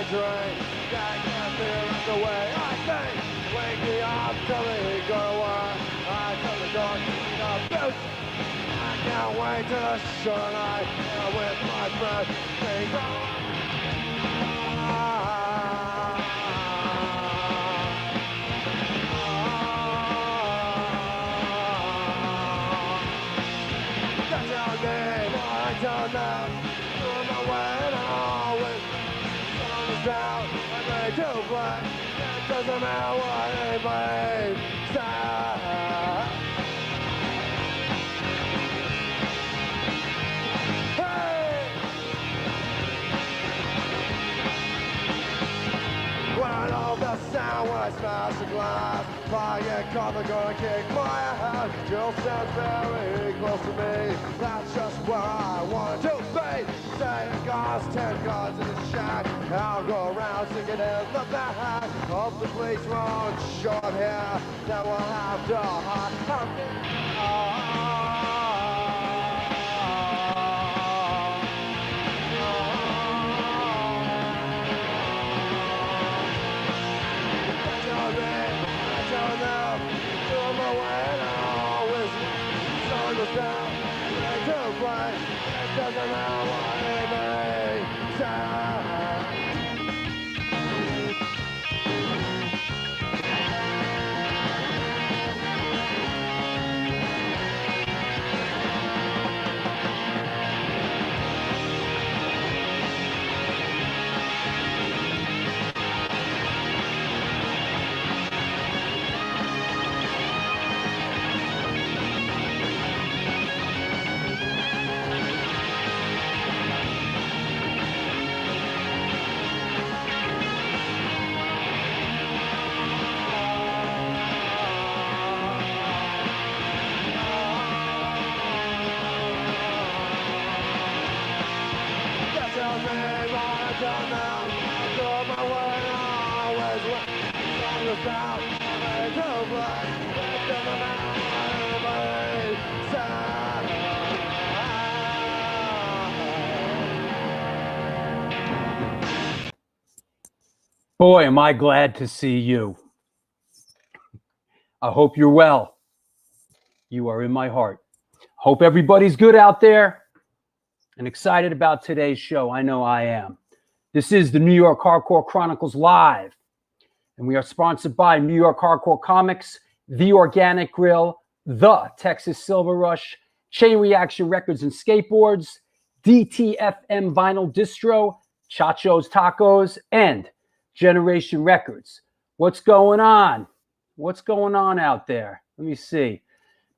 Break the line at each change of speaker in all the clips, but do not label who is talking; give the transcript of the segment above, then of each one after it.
train. Can't get there the way I think. Wake me up, tell me go to work. I tell the dog to eat up food. I can't wait to the show tonight with my friends. They go. I don't know, doing my way and always on the sound, and they do play, it doesn't matter what anybody says. Hey! When I know the sound, when I smash the glass, if I get caught, they're gonna kick my ass. Jill sounds very close to me, that's just where I want to be. 10 guards, 10 guards in the shack. I'll go around singing in the back. Hope the police won't show up here, then we'll have to doesn't matter what anybody says.
Boy, am I glad to see you. I hope you're well. You are in my heart. Hope everybody's good out there and excited about today's show. I know I am. This is the New York Hardcore Chronicles Live, and we are sponsored by New York Hardcore Comics, The Organic Grill, The Texas Silver Rush, Chain Reaction Records and Skateboards, DTFM Vinyl Distro, Chacho's Tacos, and Generation Records. What's going on? What's going on out there? Let me see.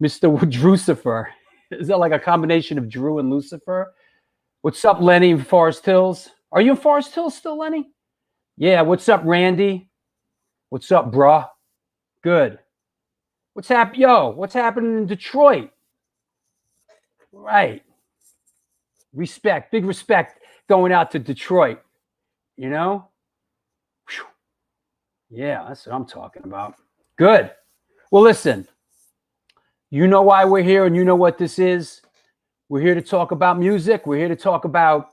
Mr. Drucifer. Is that like a combination of Drew and Lucifer? What's up, Lenny in Forest Hills? Are you in Forest Hills still, Lenny? Yeah, what's up, Randy? What's up, bruh? Good. What's happening? Yo, what's happening in Detroit? Right. Respect, big respect going out to Detroit. You know? Whew. Yeah, that's what I'm talking about. Good. Well, listen, you know why we're here and you know what this is. We're here to talk about music. We're here to talk about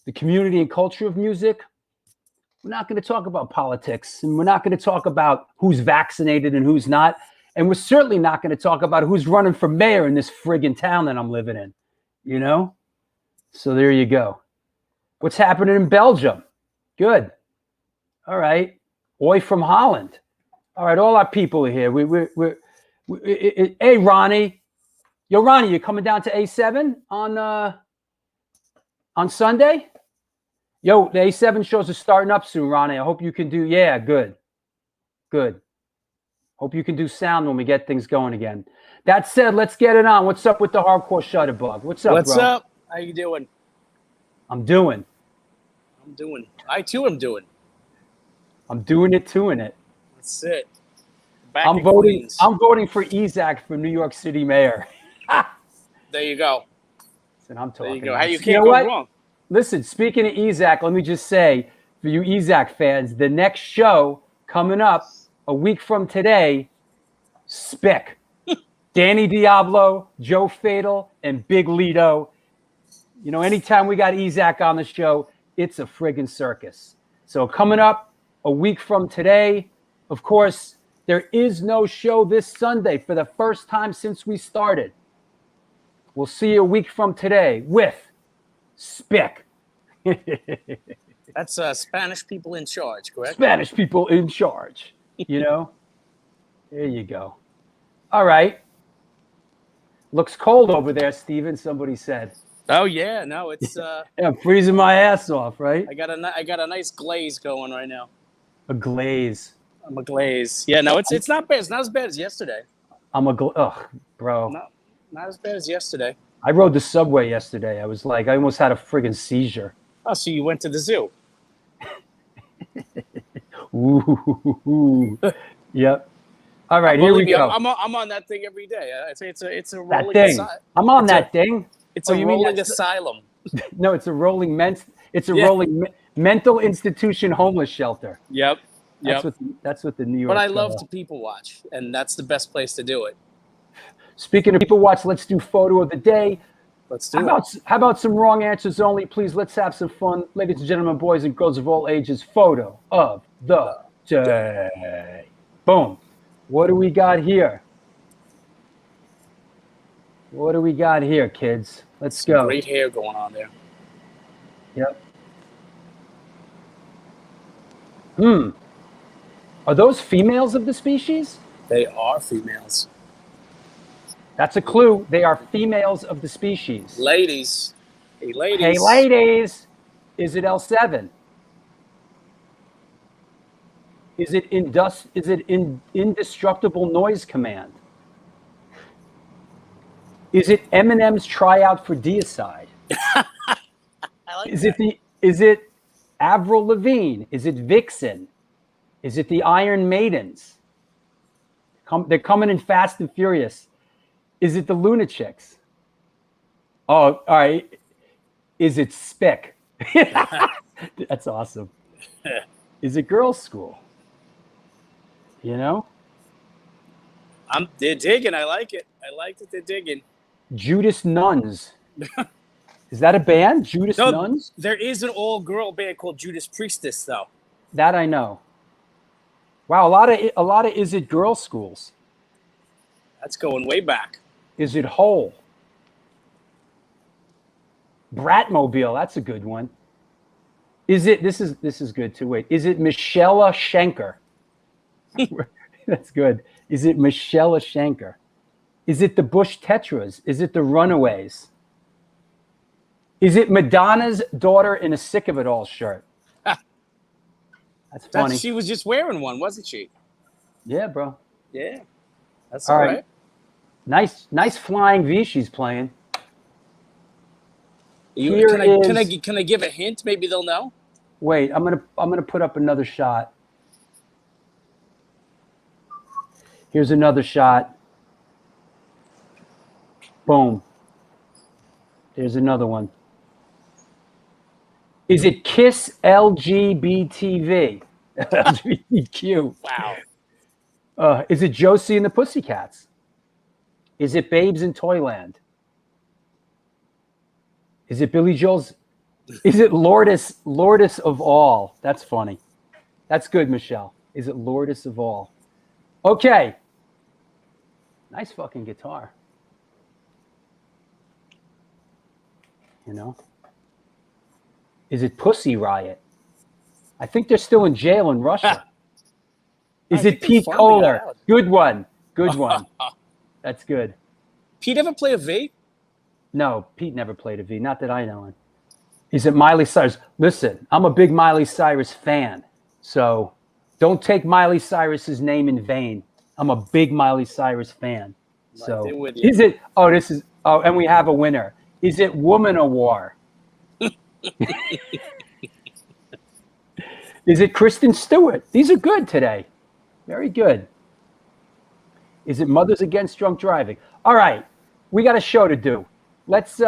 the community and culture of music. We're not going to talk about politics, and we're not going to talk about who's vaccinated and who's not. And we're certainly not going to talk about who's running for mayor in this friggin' town that I'm living in, you know? So there you go. What's happening in Belgium? Good. All right. Oi from Holland. All right, all our people are here. Hey, Ronnie. Yo, Ronnie, you coming down to A7 on Sunday? Yo, the A7 shows are starting up soon, Ronnie. I hope you can do, yeah, good. Good. Hope you can do sound when we get things going again. That said, let's get it on. What's up with the Hardcore Shutterbug? What's up,
What's
bro?
up? How you doing?
I'm doing.
I, too, am doing.
I'm doing it, doing it.
That's it. Back
I'm
in
voting.
Queens.
I'm voting for Isaac for New York City mayor.
There you go.
And I'm talking.
There you go.
About.
How you
know
can't go
what?
wrong.
Listen, speaking of Isaac, let me just say, for you Isaac fans, the next show coming up a week from today, Spick. Danny Diablo, Joe Fatal, and Big Lito. You know, anytime we got Isaac on the show, it's a friggin' circus. So coming up a week from today, of course, there is no show this Sunday for the first time since we started. We'll see you a week from today with Spick.
That's Spanish people in charge, correct?
Spanish people in charge, you know? There you go. All right. Looks cold over there, Steven, somebody said.
Oh yeah, no, it's
Yeah, I'm freezing my ass off, right?
I got a nice glaze going right now.
A glaze.
I'm a glaze. Yeah, no, it's not bad. It's not as bad as yesterday.
Ugh, bro.
Not as bad as yesterday.
I rode the subway yesterday. I was like, I almost had a friggin' seizure.
Oh, so you went to the zoo?
Ooh. Yep. All right, here we go.
I'm on that thing every day. I say it's a
That
rolling
thing. I'm on that thing.
It's
Oh,
a
you mean
rolling
that's-
asylum.
No, it's a rolling rolling mental institution homeless shelter.
Yep.
That's what the New York.
But I love to people watch, and that's the best place to do it.
Speaking of people watch, let's do photo of the day.
Let's do it.
How about some wrong answers only, please? Let's have some fun, ladies and gentlemen, boys and girls of all ages. Photo of the day. Boom. What do we got here? What do we got here, kids? Let's go.
Great hair going on there.
Yep. Are those females of the species?
They are females.
That's a clue. They are females of the species.
Ladies. Hey, ladies.
Hey, ladies. Is it L7? Is it indestructible noise command? Is it Eminem's tryout for deicide?
I like that.
Is it Avril Lavigne? Is it Vixen? Is it the Iron Maidens? They're coming in fast and furious. Is it the Lunatics? Oh, all right. Is it Spick? That's awesome. Is it Girls' School? You know?
They're digging. I like it. I like that they're digging.
Judas Nuns. Is that a band? Judas Nuns?
There is an all-girl band called Judas Priestess, though.
That I know. Wow, a lot of Is It Girls' Schools?
That's going way back.
Is it Hole? Bratmobile, that's a good one. Is it this is good too. Wait, is it Michelle Schenker? That's good. Is it Michelle Schenker? Is it the Bush Tetras? Is it the Runaways? Is it Madonna's daughter in a Sick of It All shirt? That's funny.
She was just wearing one, wasn't she?
Yeah, bro.
Yeah. That's
All
all
right.
right.
Nice flying V she's playing.
Can I give a hint? Maybe they'll know.
Wait, I'm gonna put up another shot. Here's another shot. Boom. There's another one. Is it Kiss LGBTV? LGBTQ.
Wow.
Is it Josie and the Pussycats? Is it Babes in Toyland? Is it Billy Joel's? Is it Lordess of All? That's funny. That's good, Michelle. Is it Lordess of All? Okay. Nice fucking guitar. You know? Is it Pussy Riot? I think they're still in jail in Russia. Is it Pete Kohler? Good one. Good one. That's good.
Pete ever play a V?
No, Pete never played a V. Not that I know of. Is it Miley Cyrus? Listen, I'm a big Miley Cyrus fan. So don't take Miley Cyrus's name in vain. I'm a big Miley Cyrus fan. So is it, and we have a winner. Is it Woman of War? Is it Kristen Stewart? These are good today. Very good. Is it Mothers Against Drunk Driving? All right. We got a show to do. Let's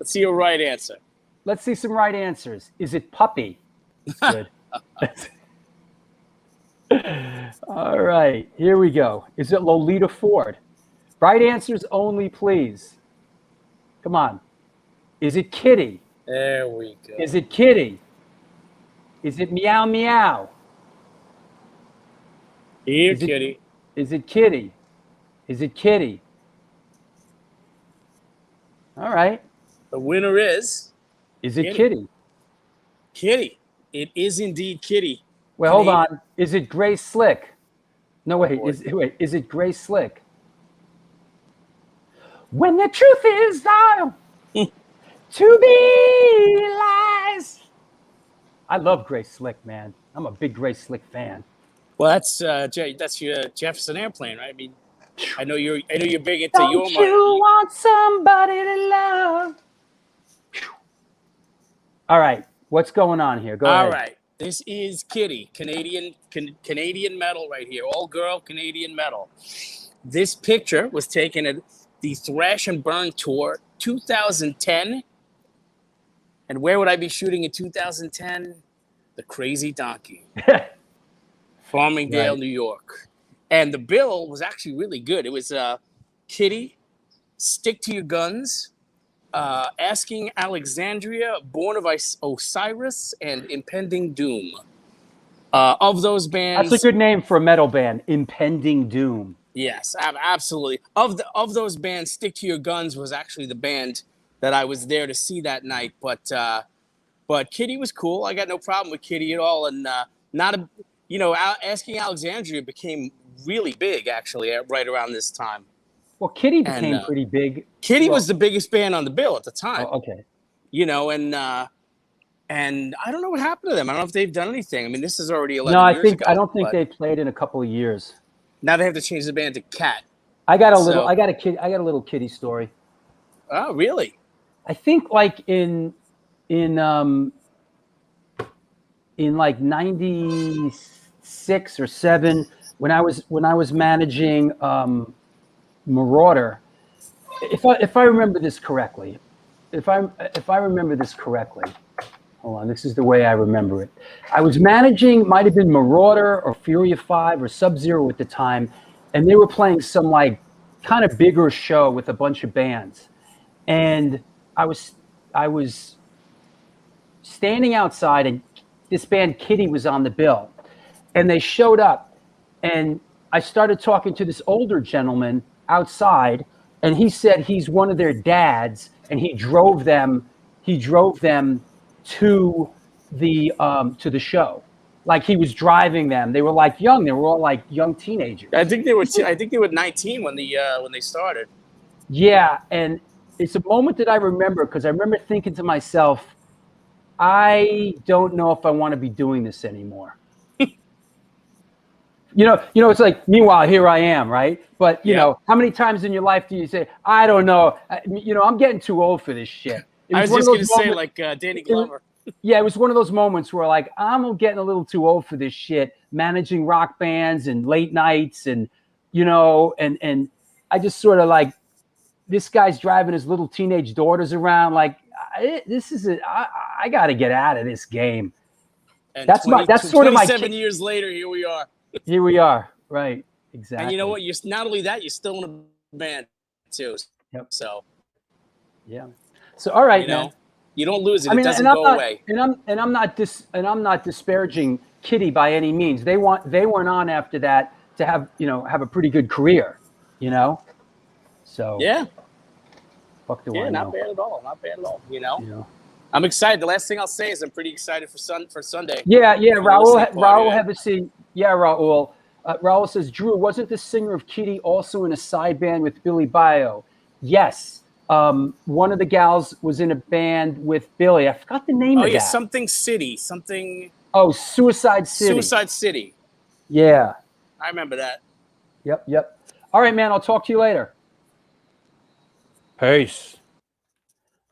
see a right answer.
Let's see some right answers. Is it Puppy? Good. All right. Here we go. Is it Lolita Ford? Right answers only, please. Come on. Is it Kitty?
There we go.
Is it Kitty? Is it meow meow?
Here,
Is it-
kitty.
Is it kitty? Is it kitty? All right.
The winner is
Is it
Kitty.
kitty?
Kitty. It is indeed Kitty.
Well, hold
Canadian-
on. Is it Gray Slick? No, wait.
Boy.
Is it Gray Slick? When the truth is found to be lies. I love Gray Slick, man. I'm a big Gray Slick fan.
Well, that's your Jefferson Airplane, right? I mean, I know you're big into
Don't
your
you want somebody to love? All right, what's going on here? Go ahead.
All right, this is Kitty, Canadian metal right here, all girl Canadian metal. This picture was taken at the Thrash and Burn Tour 2010. And where would I be shooting in 2010? The Crazy Donkey, Farmingdale,
Right.
New York. And the bill was actually really good. It was Kitty, Stick to Your Guns, Asking Alexandria, Born of Osiris, and Impending Doom. Of those bands,
That's a good name for a metal band, Impending Doom.
yes, absolutely. Of those bands, Stick to Your Guns was actually the band that I was there to see that night. But Kitty was cool. I got no problem with Kitty at all. And Asking Alexandria became really big actually right around this time.
Well, Kitty became
And,
pretty big.
Kitty
Well-
was the biggest band on the bill at the time.
Oh, okay.
And I don't know what happened to them. I don't know if they've done anything. I mean, this is already 11
No,
years ago.
I don't think
but
they played in a couple of years.
now they have to change the band to Cat.
I got a little Kitty story.
Oh, really?
I think like in like 96 or 7 when I was managing Marauder, if I remember this correctly, hold on, this is the way I remember it. I was managing, might have been Marauder or Furia 5 or Sub-Zero at the time, and they were playing some like kind of bigger show with a bunch of bands. And I was standing outside, and this band Kitty was on the bill, and they showed up, and I started talking to this older gentleman outside, and he said he's one of their dads, and he drove them to the show, like he was driving them. They were like young. They were all like young teenagers.
I think they were 19 when they started.
Yeah, and it's a moment that I remember because I remember thinking to myself, I don't know if I want to be doing this anymore. It's like, meanwhile, here I am, right? But, you know, how many times in your life do you say, I don't know, I'm getting too old for this shit.
I was just going to say, like Danny Glover.
Yeah, it was one of those moments where, like, I'm getting a little too old for this shit, managing rock bands and late nights and, and I just sort of like, this guy's driving his little teenage daughters around. Like, I got to get out of this game.
And
That's sort of my
27 years later, here we are.
Here we are. Right. Exactly.
And you know what? You're not only that, you're still in a band too.
Yep.
So
yeah. So all right, man.
You don't lose it. It doesn't go away.
And I'm not disparaging Kitty by any means. They went on after that to have a pretty good career, So
yeah.
Fuck do I know?
Yeah, not bad at all. Not bad at all. I'm excited. The last thing I'll say is I'm pretty excited for Sunday.
Yeah. Raul Hevesi. Yeah, Raul. Raul says, Drew, wasn't the singer of Kitty also in a side band with Billy Bio? Yes. One of the gals was in a band with Billy. I forgot the name of that.
Something City. Something.
Oh, Suicide City.
Suicide City.
Yeah.
I remember that.
Yep. All right, man. I'll talk to you later. Peace.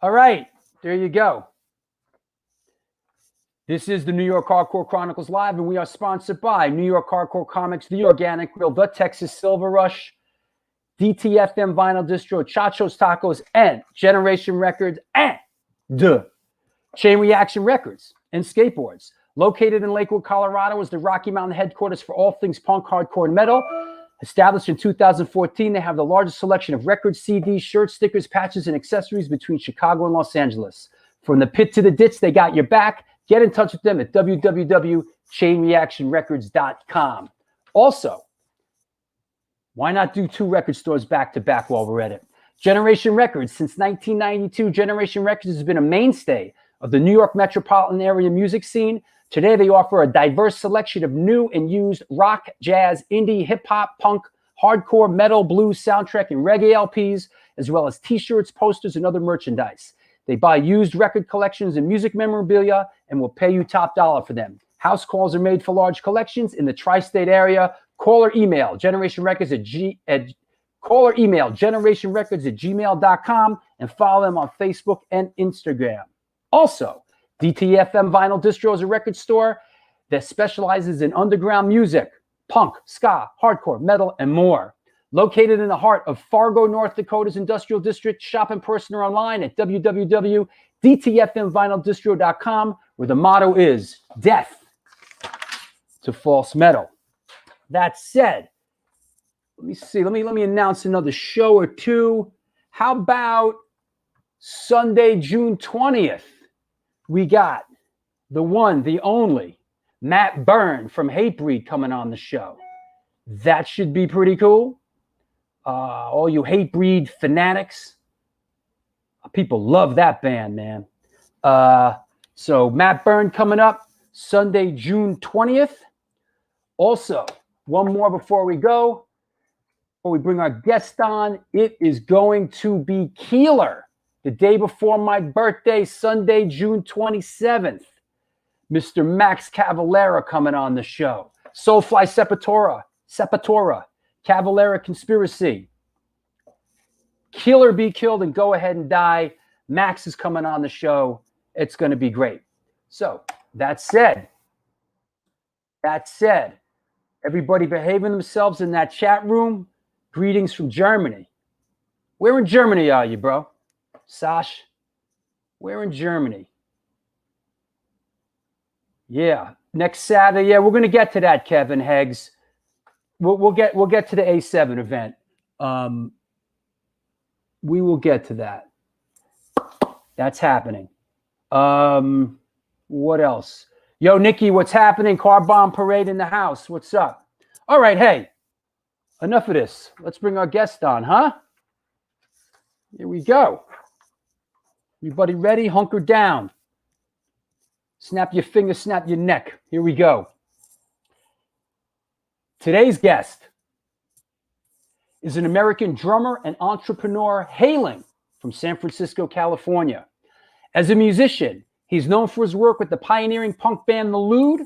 All right. There you go. This is the New York Hardcore Chronicles Live, and we are sponsored by New York Hardcore Comics, The Organic Grill, The Texas Silver Rush, DTFM Vinyl Distro, Chacho's Tacos, and Generation Records, and Chain Reaction Records and Skateboards. Located in Lakewood, Colorado, is the Rocky Mountain headquarters for all things punk, hardcore, and metal. Established in 2014, they have the largest selection of records, CDs, shirts, stickers, patches, and accessories between Chicago and Los Angeles. From the pit to the ditch, they got your back. get in touch with them at www.chainreactionrecords.com. Also, why not do 2 record stores back to back while we're at it? Generation Records. Since 1992, Generation Records has been a mainstay of the New York metropolitan area music scene. Today, they offer a diverse selection of new and used rock, jazz, indie, hip-hop, punk, hardcore, metal, blues, soundtrack, and reggae LPs, as well as T-shirts, posters, and other merchandise. They buy used record collections and music memorabilia and will pay you top dollar for them. House calls are made for large collections in the tri-state area. Call or email generationrecords@gmail.com and follow them on Facebook and Instagram. Also, DTFM Vinyl Distro is a record store that specializes in underground music, punk, ska, hardcore, metal, and more. Located in the heart of Fargo, North Dakota's industrial district, shop in person or online at www.dtfmvinyldistro.com, where the motto is death to false metal. That said, let me see. Let me announce another show or two. How about Sunday, June 20th? We got the one, the only, Matt Byrne from Hatebreed coming on the show. That should be pretty cool. All you Hatebreed fanatics, people love that band, man. So Matt Byrne coming up Sunday, June 20th. Also, one more before we go. Before we bring our guest on, it is going to be Keeler the day before my birthday, Sunday, June 27th. Mr. Max Cavalera coming on the show. Soulfly Sepultura, Cavalera Conspiracy. Kill or Be Killed and Go Ahead and Die. Max is coming on the show. It's going to be great. So, that said, everybody behaving themselves in that chat room. Greetings from Germany. Where in Germany are you, bro? Sash, where in Germany? Yeah, next Saturday. Yeah, we're going to get to that, Kevin Heggs. We'll get to the A7 event. We will get to that. That's happening. What else? Yo, Nikki, what's happening? Car bomb parade in the house. What's up? All right, hey, enough of this. Let's bring our guest on, huh? Here we go. Everybody ready? Hunker down. Snap your finger, snap your neck. Here we go. Today's guest is an American drummer and entrepreneur hailing from San Francisco, California. As a musician, he's known for his work with the pioneering punk band The Lewd,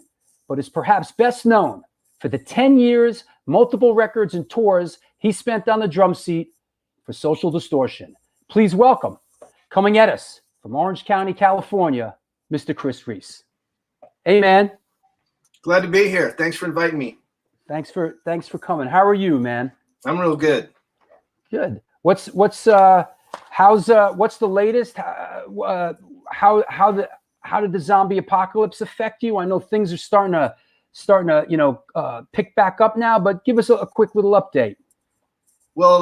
but is perhaps best known for the 10 years, multiple records, and tours he spent on the drum seat for Social Distortion. Please welcome, coming at us from Orange County, California, Mr. Chris Reece. Hey, man.
Glad to be here. Thanks for inviting me.
Thanks for coming. How are you, man?
I'm real good.
Good. What's the latest? How did the zombie apocalypse affect you? I know things are starting to pick back up now, but give us a quick little update.
Well,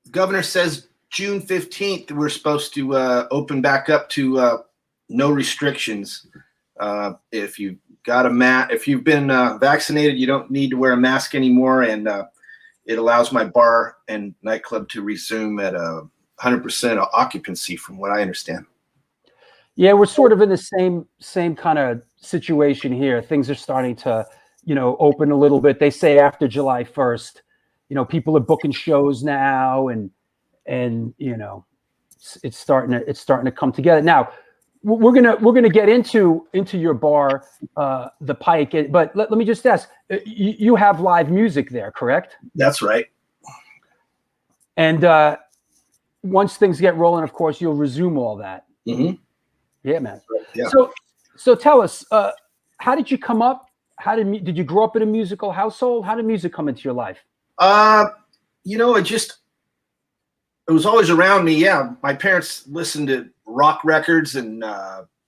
the governor says June 15th we're supposed to open back up to no restrictions. If you've got if you've been vaccinated, you don't need to wear a mask anymore, and it allows my bar and nightclub to resume at 100% occupancy, from what I understand.
Yeah, we're sort of in the same kind of situation here. Things are starting to, open a little bit. They say after July 1st, people are booking shows now, and it's starting to come together. Now, we're gonna get into your bar, the Pike, but let me just ask, you have live music there, correct?
That's right.
And once things get rolling, of course, you'll resume all that.
Mm-hmm.
Yeah, man.
Yeah.
So tell us, how did you come up? Did you grow up in a musical household? How did music come into your life?
It was always around me. Yeah, my parents listened to rock records, and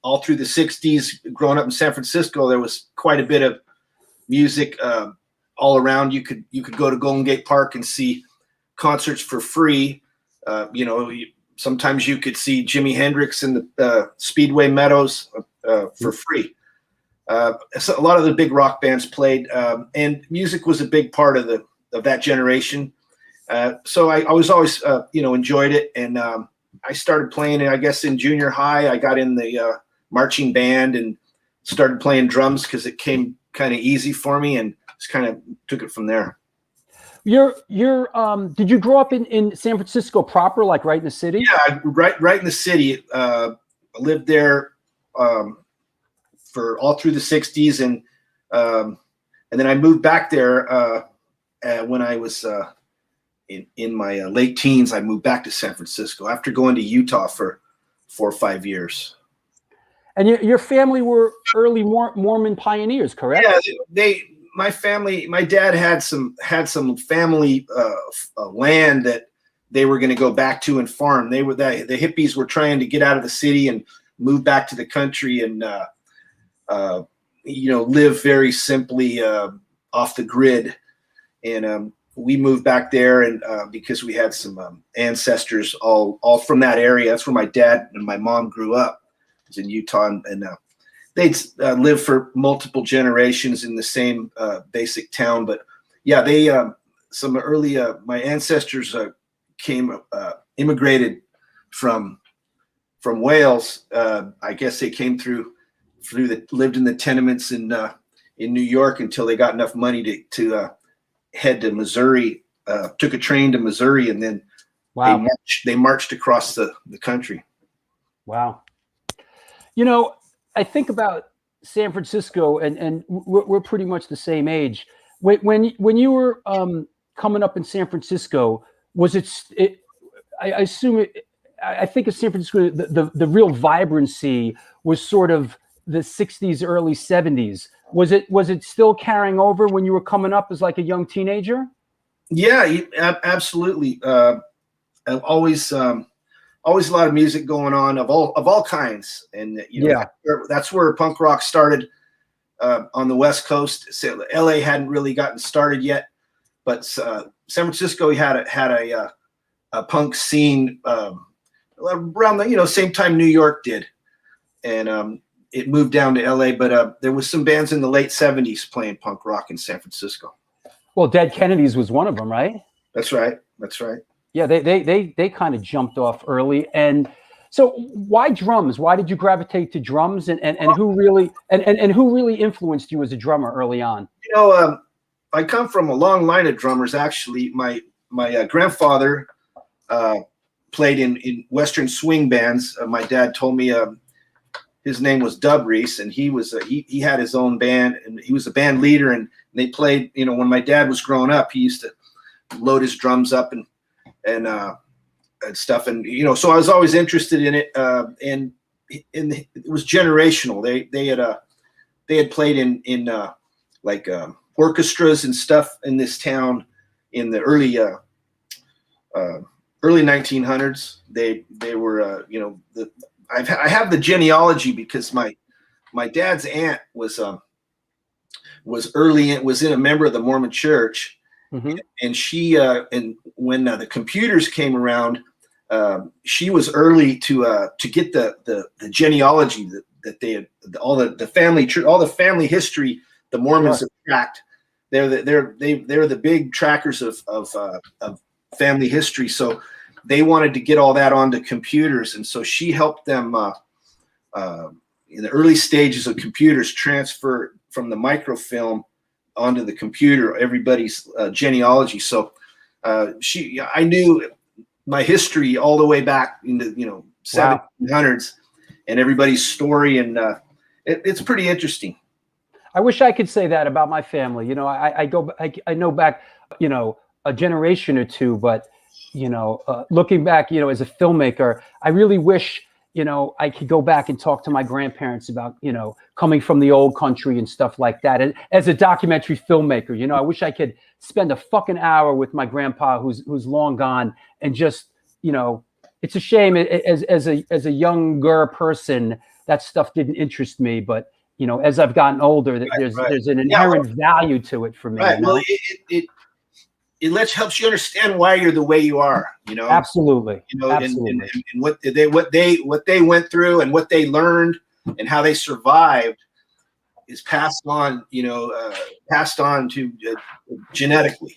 all through the 60s, growing up in San Francisco, there was quite a bit of music all around. You could go to Golden Gate Park and see concerts for free. sometimes you could see Jimi Hendrix in the Speedway Meadows for free. So a lot of the big rock bands played, and music was a big part of that generation. So I was always, enjoyed it. And I started playing, I guess, in junior high. I got in the marching band and started playing drums because it came kind of easy for me, and just kind of took it from there. Did you grow up in San Francisco proper, like right in the city?
Yeah,
right in the city. I lived there for all through the 60s, and then I moved back there when I was in my late teens. I moved back to San Francisco after going to Utah for 4 or 5 years.
And your family were early Mormon pioneers, correct?
Yeah, my dad had some family land that they were going to go back to and farm. The hippies were trying to get out of the city and move back to the country and live very simply off the grid. And we moved back there, and because we had some ancestors all from that area. That's where my dad and my mom grew up. It was in Utah, and they'd lived for multiple generations in the same basic town. But yeah, they some early my ancestors immigrated from Wales. I guess they came lived in the tenements in New York until they got enough money to head to Missouri. Took a train to Missouri, and then
wow,
they marched across the country.
Wow. I think about San Francisco, and we're pretty much the same age. When you were coming up in San Francisco, was it? I assume I think of San Francisco, the real vibrancy was sort of the 60s, early 70s. Was it still carrying over when you were coming up as like a young teenager?
Yeah, absolutely. Always a lot of music going on of all kinds, and that's where punk rock started on the West Coast. So LA hadn't really gotten started yet, but San Francisco had a punk scene around the same time New York did, and it moved down to LA. But there was some bands in the late 70s playing punk rock in San Francisco.
Well, Dead Kennedys was one of them, right?
That's right.
Yeah, they kind of jumped off early. And so why drums? Why did you gravitate to drums, and who really influenced you as a drummer early on?
I come from a long line of drummers. Actually, my grandfather played in Western swing bands. My dad told me his name was Reece, and he had his own band, and he was a band leader, and they played, when my dad was growing up, he used to load his drums up and stuff, and so I was always interested in it, and it was generational. They had played in orchestras and stuff in this town in the early 1900s. They were I have the genealogy because my dad's aunt was in a member of the Mormon Church. Mm-hmm. And she and when the computers came around, she was early to get the genealogy that they had, all the family history the Mormons have tracked. They're the big trackers of family history. So they wanted to get all that onto computers, and so she helped them in the early stages of computers transfer from the microfilm onto the computer everybody's genealogy. So I knew my history all the way back in the 1700s and everybody's story, and it's pretty interesting.
I wish I could say that about my family. I know back a generation or two, but looking back as a filmmaker, I really wish I could go back and talk to my grandparents about, coming from the old country and stuff like that. And as a documentary filmmaker, I wish I could spend a fucking hour with my grandpa who's long gone, and just, it's a shame as a younger person, that stuff didn't interest me. But, as I've gotten older, there's an inherent value to it for me.
Right. Well, helps you understand why you're the way you are,
Absolutely.
And what they went through and what they learned and how they survived is passed on to genetically.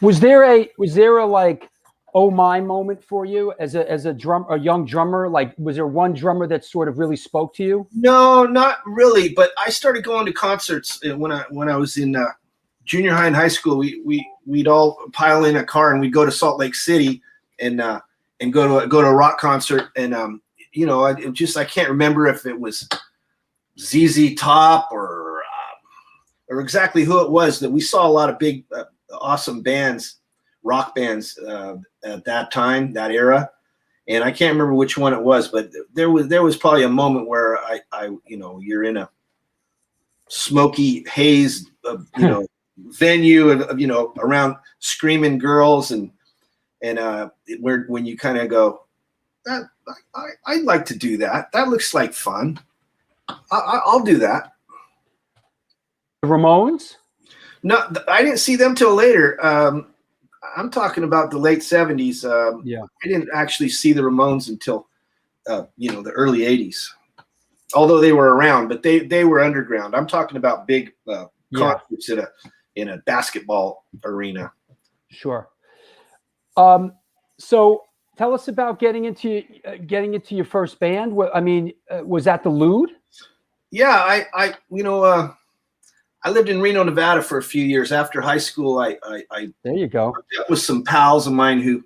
Was there a like, oh my moment for you as a young drummer? Like, was there one drummer that sort of really spoke to you?
No, not really. But I started going to concerts when I was in junior high and high school. We'd all pile in a car and we'd go to Salt Lake City and go to a rock concert. And I can't remember if it was ZZ Top or exactly who it was, that we saw a lot of big, awesome bands, rock bands at that time, that era. And I can't remember which one it was, but there was probably a moment where I you're in a smoky haze, venue and, around screaming girls and when you kind of go, I'd like to do that. That looks like fun. I'll do that.
The Ramones?
No, I didn't see them till later. I'm talking about the late 70s.
Yeah.
I didn't actually see the Ramones until, the early 80s. Although they were around, but they were underground. I'm talking about big concerts in a basketball arena.
Sure. So tell us about getting into your first band. Was that the Lewd?
Yeah, I lived in Reno, Nevada for a few years. After high school, I
there you go.
worked with some pals of mine who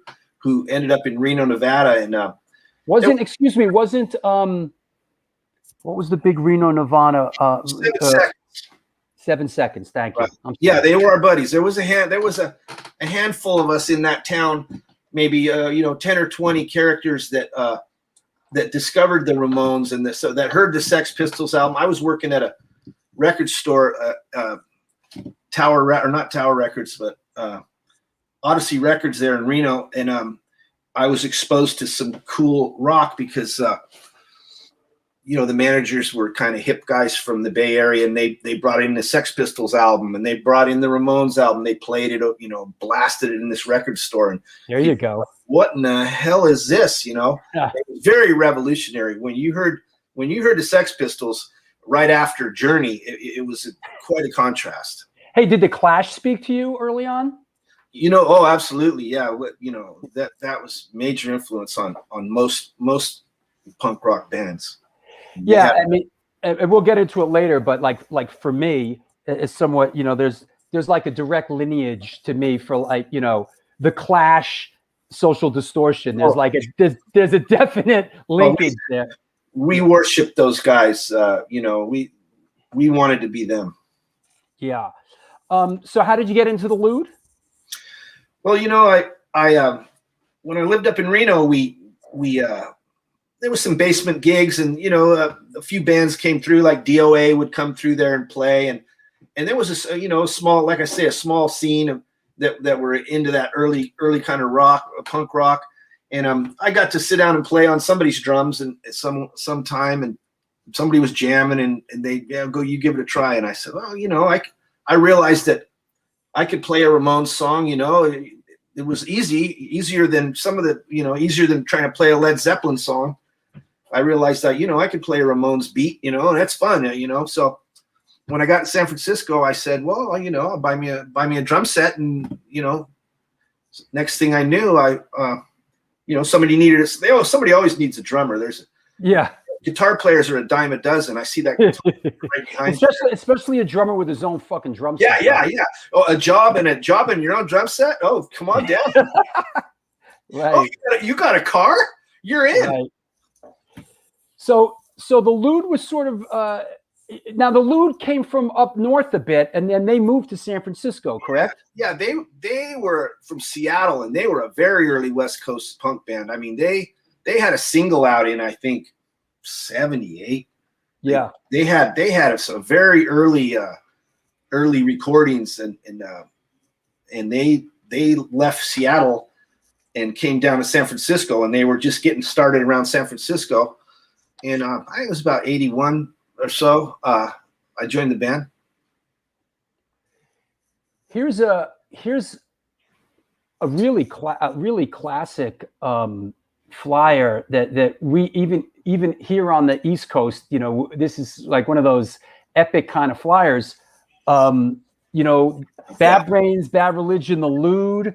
ended up in Reno, Nevada, and
wasn't what was the big Reno, Nevada? 7 Seconds. Thank you.
Yeah, they were our buddies. There was a handful of us in that town, maybe 10 or 20 characters that discovered the Ramones and that heard the Sex Pistols album. I was working at a record store, not Tower Records, but Odyssey Records there in Reno, and I was exposed to some cool rock because the managers were kind of hip guys from the Bay Area, and they brought in the Sex Pistols album and they brought in the Ramones album. They played it, blasted it in this record store, and
there you go.
What in the hell is this? It was very revolutionary when you heard the Sex Pistols right after Journey. It was quite a contrast.
Hey, did the Clash speak to you early on?
Oh, absolutely, yeah. That was major influence on most punk rock bands.
Yeah, I mean, and we'll get into it later, but like for me, it's somewhat, there's like a direct lineage to me for the Clash, Social Distortion. There's there's a definite linkage there.
We worship those guys. We wanted to be them. Yeah.
So how did you get into the Lewd?
Well, I when I lived up in Reno, we there was some basement gigs, and a few bands came through, like DOA would come through there and play, and there was a small, like I say, a small scene that were into that early kind of rock, punk rock, and I got to sit down and play on somebody's drums and some time, and somebody was jamming, and they go, you give it a try, and I said, well, I realized that I could play a Ramones song, it was easier than some of the, easier than trying to play a Led Zeppelin song. I realized that, I could play a Ramones beat, and that's fun, So when I got in San Francisco, I said, well, I'll buy me a drum set. And, next thing I knew, somebody needed somebody always needs a drummer. Guitar players are a dime a dozen. I see that right behind
especially a drummer with his own fucking drum set.
Yeah. Oh, a job and your own drum set. Oh, come on down.
Right.
Oh, you got a car? You're in.
Right. So the Lewd was sort of now the Lewd came from up north a bit, and then they moved to San Francisco, correct?
Yeah, they were from Seattle, and they were a very early West Coast punk band. I mean, they had a single out in, I think, 78.
Yeah,
they had some very early recordings, and they left Seattle and came down to San Francisco, and they were just getting started around San Francisco. And I think it was about 81 or so. I joined the band.
Here's a here's a really classic flyer that we even here on the East Coast, you know, this is like one of those epic kind of flyers. You know, Bad Brains, Bad Religion, the Lewd.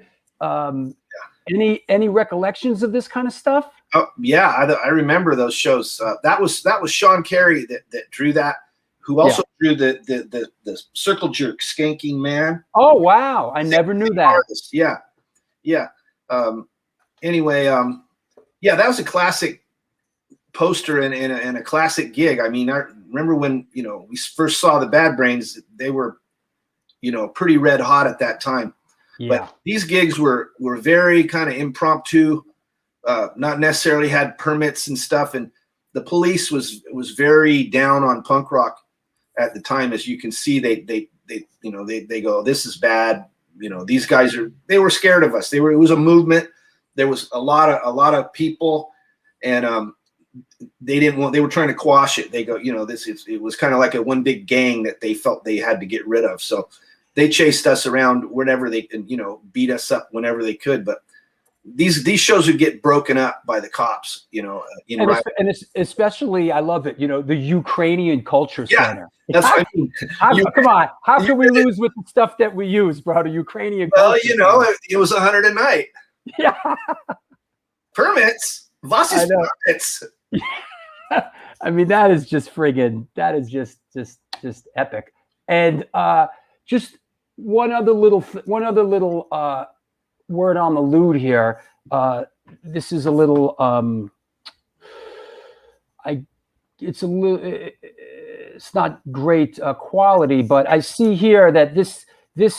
Any recollections of this kind of stuff?
Oh yeah, I remember those shows. That was Sean Carey that drew that. Who also drew the circle jerk skanking man.
Oh wow, I never knew that.
Artist. Yeah. Anyway, yeah, that was a classic poster and a classic gig. I mean, I remember when, you know, we first saw the Bad Brains, they were, you know, pretty red hot at that time. Yeah. But these gigs were very kind of impromptu, not necessarily had permits and stuff. And the police was very down on punk rock at the time. As you can see, they you know, they go, this is bad. You know, these guys they were scared of us. It was a movement. There was a lot of people, and they were trying to quash it. They go, you know, it was kind of like a one big gang that they felt they had to get rid of. So they chased us around whenever they could, you know, beat us up whenever they could. But these shows would get broken up by the cops, you know.
And especially, I love it, you know, the Ukrainian Culture Center.
That's what I mean.
Come on, how can we lose with the stuff that we use, bro? The Ukrainian
Well,
Culture
you know,
Center.
it was 100 a night.
Yeah.
Permits. Voss's permits.
I mean, that is just friggin'. That is just epic. And just one other little word on the Lewd here. This is a little. It's not great quality, but I see here that this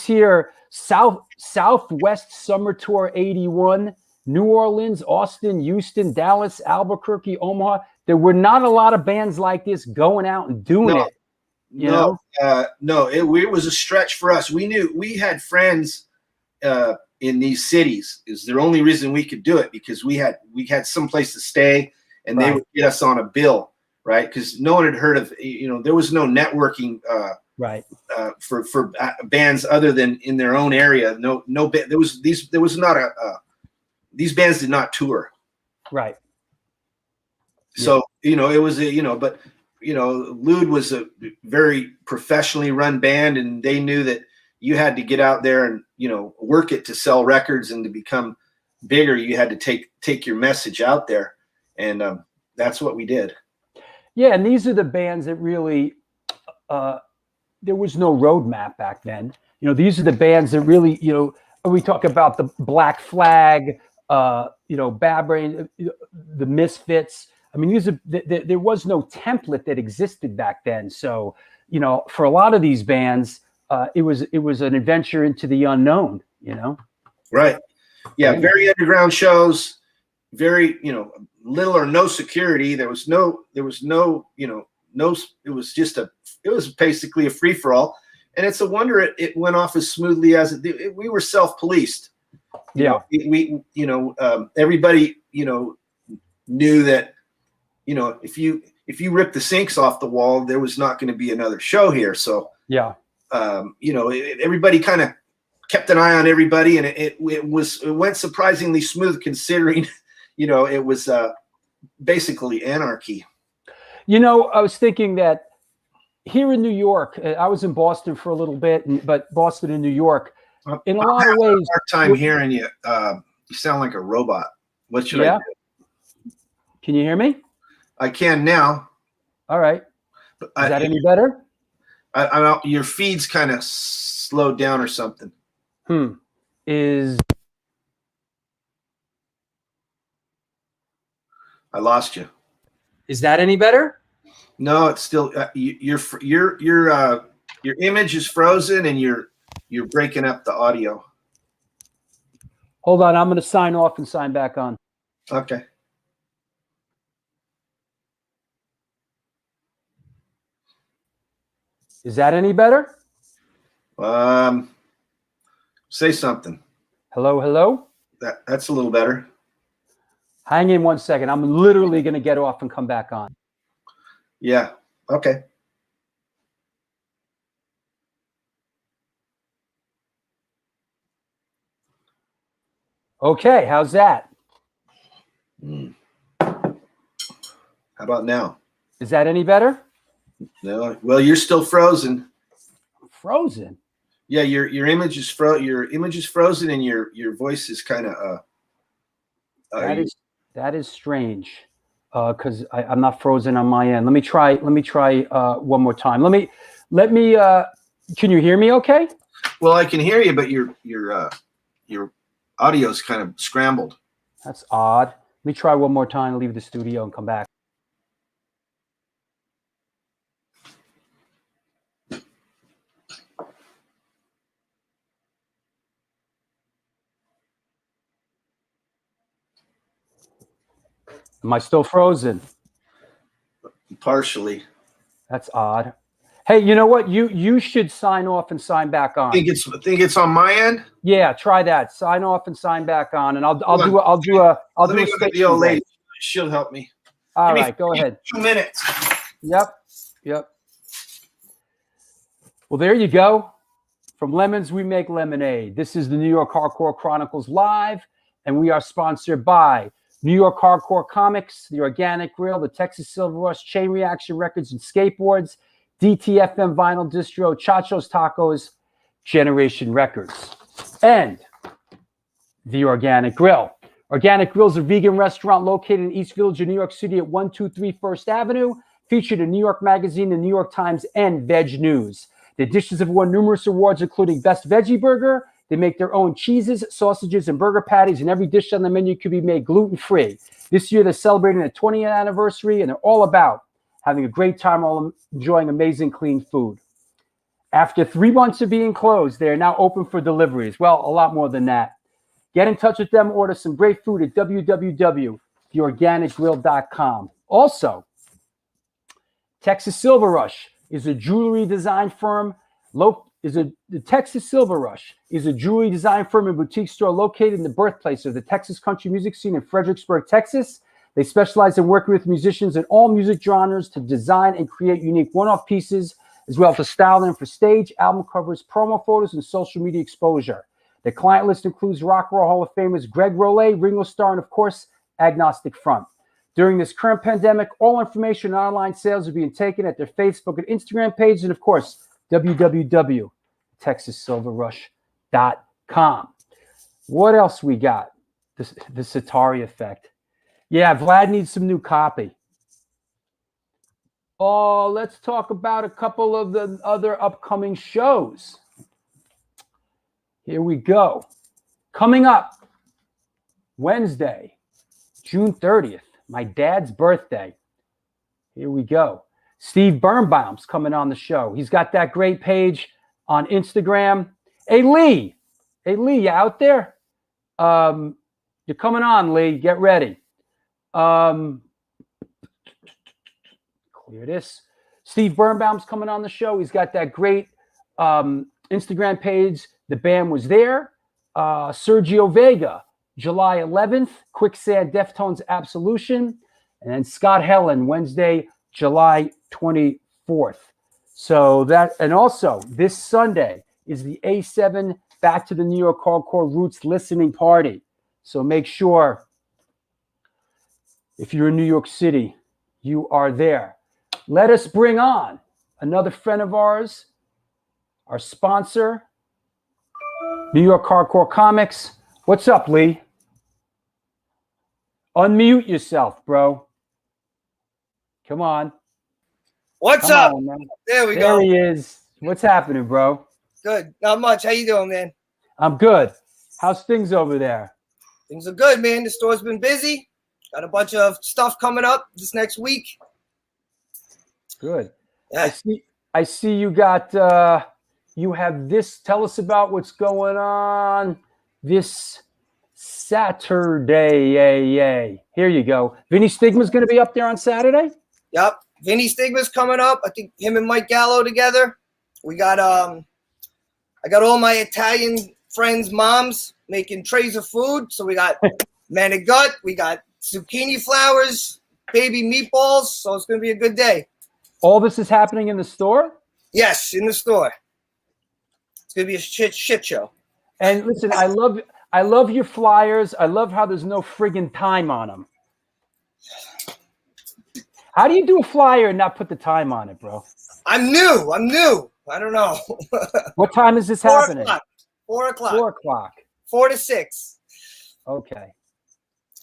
here Southwest Summer Tour 81. New Orleans, Austin, Houston, Dallas, Albuquerque, Omaha. There were not a lot of bands like this going out and doing it.
No, it was a stretch for us. We knew we had friends in these cities. Is the only reason we could do it, because we had some place to stay, and they would get us on a bill, right? Because no one had heard of, you know, there was no networking for bands other than in their own area. No, there was not these bands did not tour.
Right.
So, you know, it was, you know, but, you know, Lewd was a very professionally run band, and they knew that you had to get out there and, you know, work it to sell records, and to become bigger, you had to take your message out there. And that's what we did.
Yeah. And these are the bands that really, there was no roadmap back then. You know, these are the bands that really, you know, we talk about the Black Flag, you know, Bad Brains, the Misfits. I mean, there was no template that existed back then. So, you know, for a lot of these bands, it was an adventure into the unknown, you know?
Right. Yeah. Very underground shows, very, you know, little or no security. There was no, you know, it was basically a free for all. And it's a wonder it went off as smoothly as it did. We were self-policed. We everybody, you know, knew that, you know, if you rip the sinks off the wall, there was not going to be another show here. So, you know, everybody kind of kept an eye on everybody, and it went surprisingly smooth, considering, you know, it was basically anarchy. You know,
I was thinking that here in New York, I was in Boston for a little bit, but Boston and New York, in a lot of ways,
hard time hearing you. You sound like a robot. What should I do?
Can you hear me?
I can now.
All right. Is that any better?
Your feed's kind of slowed down or something. I lost you.
Is that any better?
No, it's still your image is frozen, and you're breaking up the audio.
Hold on, I'm going to sign off and sign back on.
Okay.
Is that any better?
Say something.
Hello, hello?
That's a little better.
Hang in 1 second. I'm literally going to get off and come back on.
Yeah. Okay.
Okay, how's that?
How about now?
Is that any better?
No. Well, you're still frozen.
Frozen.
Yeah, your image is frozen, and your voice is kind of.
That is strange, because I'm not frozen on my end. Let me try one more time. Let me. Can you hear me? Okay.
Well, I can hear you, but your audio is kind of scrambled.
That's odd. Let me try one more time. Leave the studio and come back. Am I still frozen?
Partially.
That's odd. Hey, you know what? You should sign off and sign back on.
Think it's on my end?
Yeah, try that. Sign off and sign back on, and I'll do a
The old lady. She'll help me.
All right, go ahead.
2 minutes.
Yep. Well, there you go. From lemons, we make lemonade. This is the New York Hardcore Chronicles Live, and we are sponsored by New York Hardcore Comics, The Organic Grill, the Texas Silver Rush, Chain Reaction Records and Skateboards, DTFM Vinyl Distro, Chacho's Tacos, Generation Records, and The Organic Grill. Organic Grill is a vegan restaurant located in East Village of New York City at 123 First Avenue, featured in New York Magazine, the New York Times, and Veg News. The dishes have won numerous awards, including Best Veggie Burger. They make their own cheeses, sausages, and burger patties, and every dish on the menu could be made gluten-free. This year, they're celebrating the 20th anniversary, and they're all about having a great time while enjoying amazing clean food. After 3 months of being closed, they are now open for deliveries. Well, a lot more than that. Get in touch with them. Order some great food at www.theorganicgrill.com. Also, Texas Silver Rush is a jewelry design firm. The Texas Silver Rush is a jewelry design firm and boutique store located in the birthplace of the Texas country music scene in Fredericksburg, Texas. They specialize in working with musicians in all music genres to design and create unique one-off pieces, as well as to style them for stage, album covers, promo photos, and social media exposure. The client list includes Rock and Roll Hall of Famers Greg Rollet, Ringo Starr, and of course, Agnostic Front. During this current pandemic, all information and online sales are being taken at their Facebook and Instagram page, and of course, www.texassilverrush.com. What else we got? The Satari Effect. Yeah, Vlad needs some new copy. Oh, let's talk about a couple of the other upcoming shows. Here we go. Coming up Wednesday, June 30th, my dad's birthday. Here we go. Steve Birnbaum's coming on the show. He's got that great page on Instagram. Hey, Lee, you out there? You're coming on, Lee. Get ready. Clear this. Steve Birnbaum's coming on the show. He's got that great Instagram page. The band was there. Sergio Vega, July 11th. Quicksand, Deftones, Absolution. And then Scott Helen, Wednesday, July 24th. So that, and also this Sunday is the A7 Back to the New York Hardcore Roots listening party. So make sure, if you're in New York City, you are there. Let us bring on another friend of ours, our sponsor, New York Hardcore Comics. What's up, Lee? Unmute yourself, bro. Come on.
What's
Come
up?
on, man.
There we
There
go.
he is. What's happening, bro?
Good. Not much. How you doing, man?
I'm good. How's things over there?
Things are good, man. The store's been busy. Got a bunch of stuff coming up this next week.
Good.
Yeah.
I see you got you have this. Tell us about what's going on this Saturday. Yay. Here you go. Vinny Stigma's going to be up there on Saturday?
Yep. Vinny Stigma's coming up. I think him and Mike Gallo together. We got I got all my Italian friends' moms making trays of food. So we got manigut, we got zucchini flowers, baby meatballs. So it's gonna be a good day.
All this is happening in the store?
Yes, in the store. It's gonna be a shit show.
And listen, I I love your flyers. I love how there's no friggin' time on them. How do you do a flyer and not put the time on it, bro?
I'm new. I don't know.
What time is this
4
happening?
o'clock. 4 o'clock.
4 o'clock.
4 to 6.
Okay.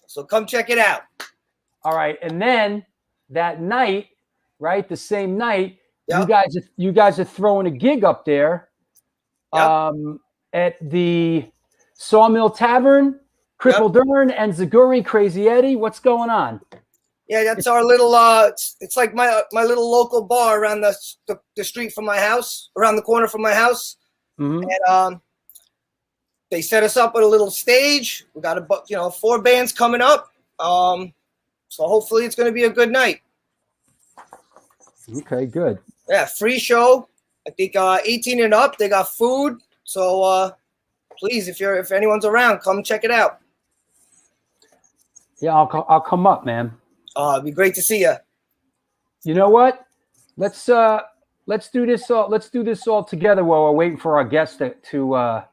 So come check it out.
All right. And then that night, right? The same night,
Yep.
you guys are throwing a gig up there
Yep.
at the Sawmill Tavern, Cripple Dern and Zaguri, Crazy Eddie. What's going on?
Yeah, that's our little. It's like my little local bar around the street from my house, around the corner from my house.
Mm-hmm.
And they set us up with a little stage. We got 4 bands coming up. So hopefully it's going to be a good night.
Okay, good.
Yeah, free show. I think 18 and up. They got food. So please, if anyone's around, come check it out.
Yeah, I'll come up, man.
It'd be great to see you.
You know what? Let's do this all together while we're waiting for our guest to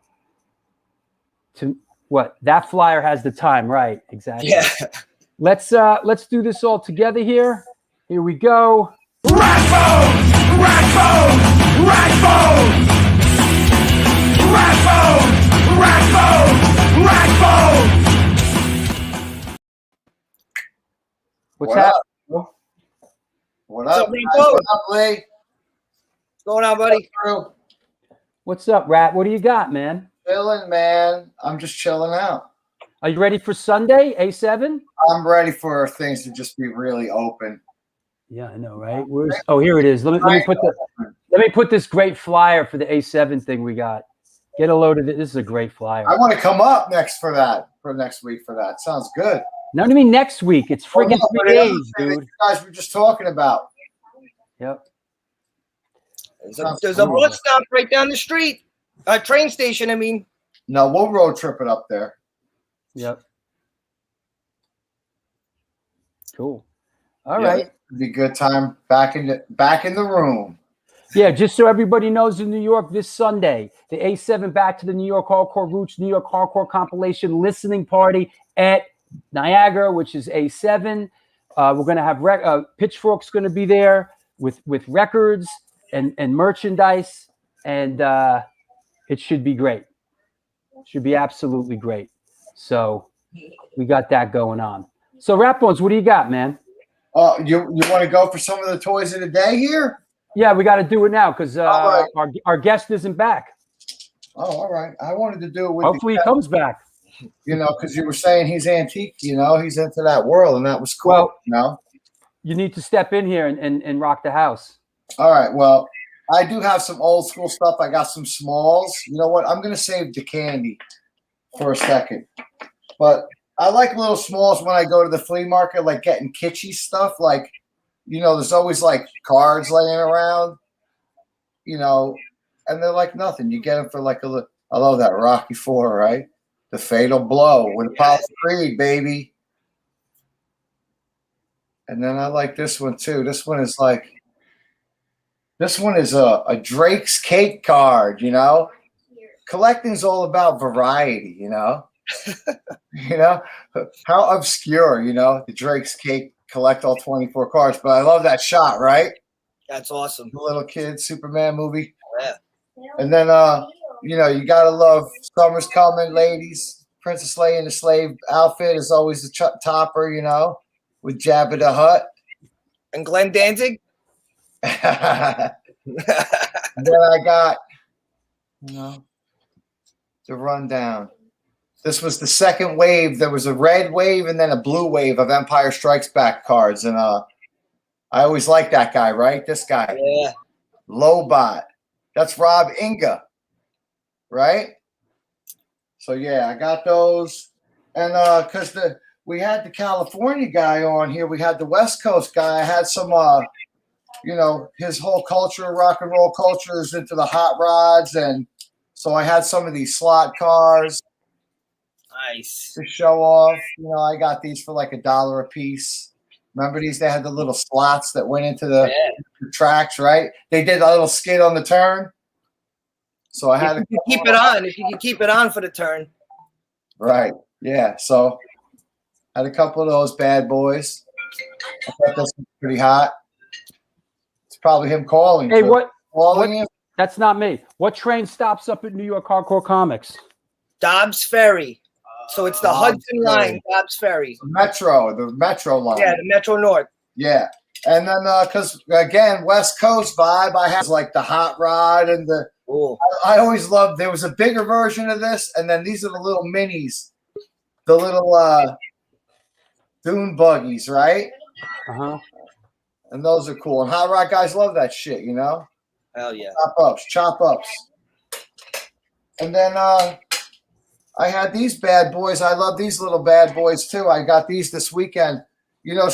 what? That flyer has the time, right? Exactly.
Yeah.
Let's do this all together here. Here we go. What's
What
happening?
up? What
What's
up,
up,
guys?
Rico?
What up, Lee?
What's going on, buddy?
Crew?
What's up, Rat? What do you got, man?
Chilling, man. I'm just chilling out.
Are you ready for Sunday, A7?
I'm ready for things to just be really open.
Yeah, I know, right? Oh, here it is. Let me put this great flyer for the A7 thing we got. Get a load of it. This is a great flyer.
I want to come up next for next week for that. Sounds good.
No, I mean next week. It's friggin'
Oh, no,
3 days,
that
dude.
you guys were just talking about.
Yep.
There's a bus stop right down the street. A train station, I mean.
No, we'll road trip it up there.
Yep. Cool. All
Yeah,
right.
it'd be a good time back in the room.
Yeah, just so everybody knows, in New York this Sunday, the A7 Back to the New York Hardcore Roots New York Hardcore Compilation listening party at Niagara, which is A7. We're going to have Pitchfork's going to be there with records and merchandise, and it should be great. Should be absolutely great. So we got that going on. So Rat Bones, what do you got, man?
You want to go for some of the toys of the day here?
Yeah, we got to do it now because
right.
our guest isn't back.
Oh, all right. I wanted to do it with
Hopefully he comes back.
because you were saying he's antique, he's into that world, and that was cool,
Well, You need to step in here and rock the house.
All right, well, I do have some old school stuff. I got some smalls. You know what? I'm going to save the candy for a second. But I like little smalls when I go to the flea market, like getting kitschy stuff. Like, there's always like cards laying around, and they're like nothing. You get them for like I love that Rocky IV, right? The Fatal Blow with Apollo Creed, baby. And then I like this one too. This one is a Drake's Cake card, Collecting's all about variety, How obscure, the Drake's Cake collect all 24 cards. But I love that shot, right?
That's awesome.
The little kid Superman movie.
Yeah.
And then you gotta love Summer's Coming, ladies. Princess Leia in the slave outfit is always the topper, with Jabba the Hutt.
And Glenn Danzig?
And then I got, the rundown. This was the second wave. There was a red wave and then a blue wave of Empire Strikes Back cards. And I always liked that guy, right? This guy.
Yeah.
Lobot. That's Rob Inga, right? So, yeah, I got those. And because we had the California guy on here. We had the West Coast guy. I had some, his whole culture, rock and roll culture is into the hot rods. And so I had some of these slot cars.
Nice.
To show off. I got these for like $1 a piece. Remember these? They had the little slots that went into the tracks, right? They did a little skid on the turn. So I had to
keep it on. If you can keep it on for the turn.
Right. Yeah. So had a couple of those bad boys. I thought this was pretty hot. It's probably him calling.
Hey,
Drew. Calling him?
That's not me. What train stops up at New York Hardcore Comics?
Dobbs Ferry. So it's the
Dobbs
Hudson
Ferry.
line, Dobbs Ferry.
The Metro line.
Yeah, the Metro North.
Yeah. And then, because again, West Coast vibe, I have like the hot rod and the.
Ooh.
I always loved. There was a bigger version of this, and then these are the little minis, the little dune buggies, right?
Uh-huh.
And those are cool. And hot rod guys love that shit, you know.
Hell yeah.
Chop ups. And then I had these bad boys. I love these little bad boys too. I got these this weekend. You know,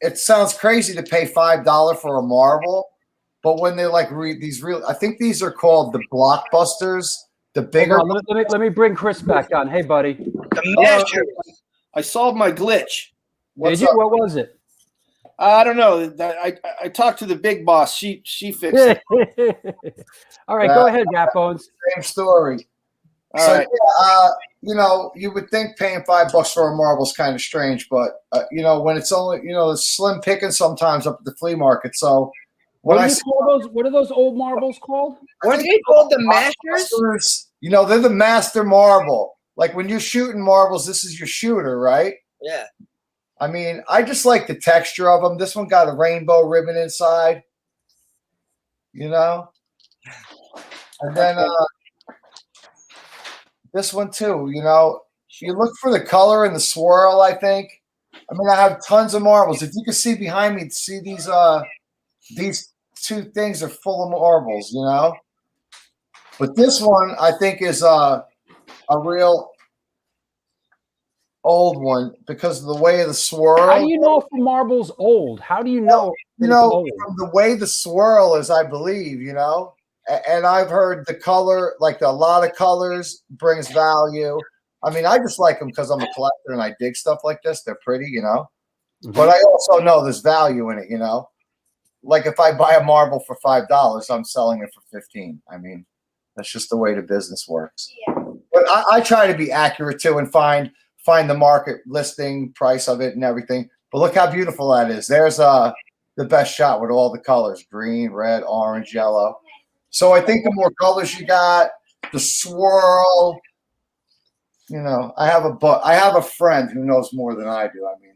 it sounds crazy to pay $5 for a marble, but when they like these real, I think these are called the blockbusters. The bigger.
Hold on, let me bring Chris back on. Hey, buddy.
The Mashers.
I solved my glitch.
Did you? What was it?
I don't know. I talked to the big boss. She fixed it.
All right, go ahead, Gap Bones.
Same story.
All right.
Yeah, you know, you would think paying $5 for a marble is kind of strange, but you know, when it's only, you know, it's slim picking sometimes up at the flea market. So when
what are those old marbles called?
Weren't they called the Masters?
You know, they're the master marble. Like when you're shooting marbles, this is your shooter, right?
Yeah.
I mean, I just like the texture of them. This one got a rainbow ribbon inside, you know? And then this one too, you know, you look for the color and the swirl, I think. I mean, I have tons of marbles. If you can see behind me, see these two things are full of marbles, you know? But this one, I think, is a real old one because of the way of the swirl.
How do you know if the marble's old? How do you know?
You know, from the way the swirl is, I believe, you know. And I've heard the color, like a lot of colors, brings value. I mean, I just like them because I'm a collector and I dig stuff like this. They're pretty, you know. Mm-hmm. But I also know there's value in it, you know. Like if I buy a marble for $5, I'm selling it for $15. I mean, that's just the way the business works. Yeah. But I try to be accurate too and find the market listing price of it and everything. But look how beautiful that is. There's the best shot with all the colors: green, red, orange, yellow. So I think the more colors you got, the swirl. You know, I have a friend who knows more than I do. I mean,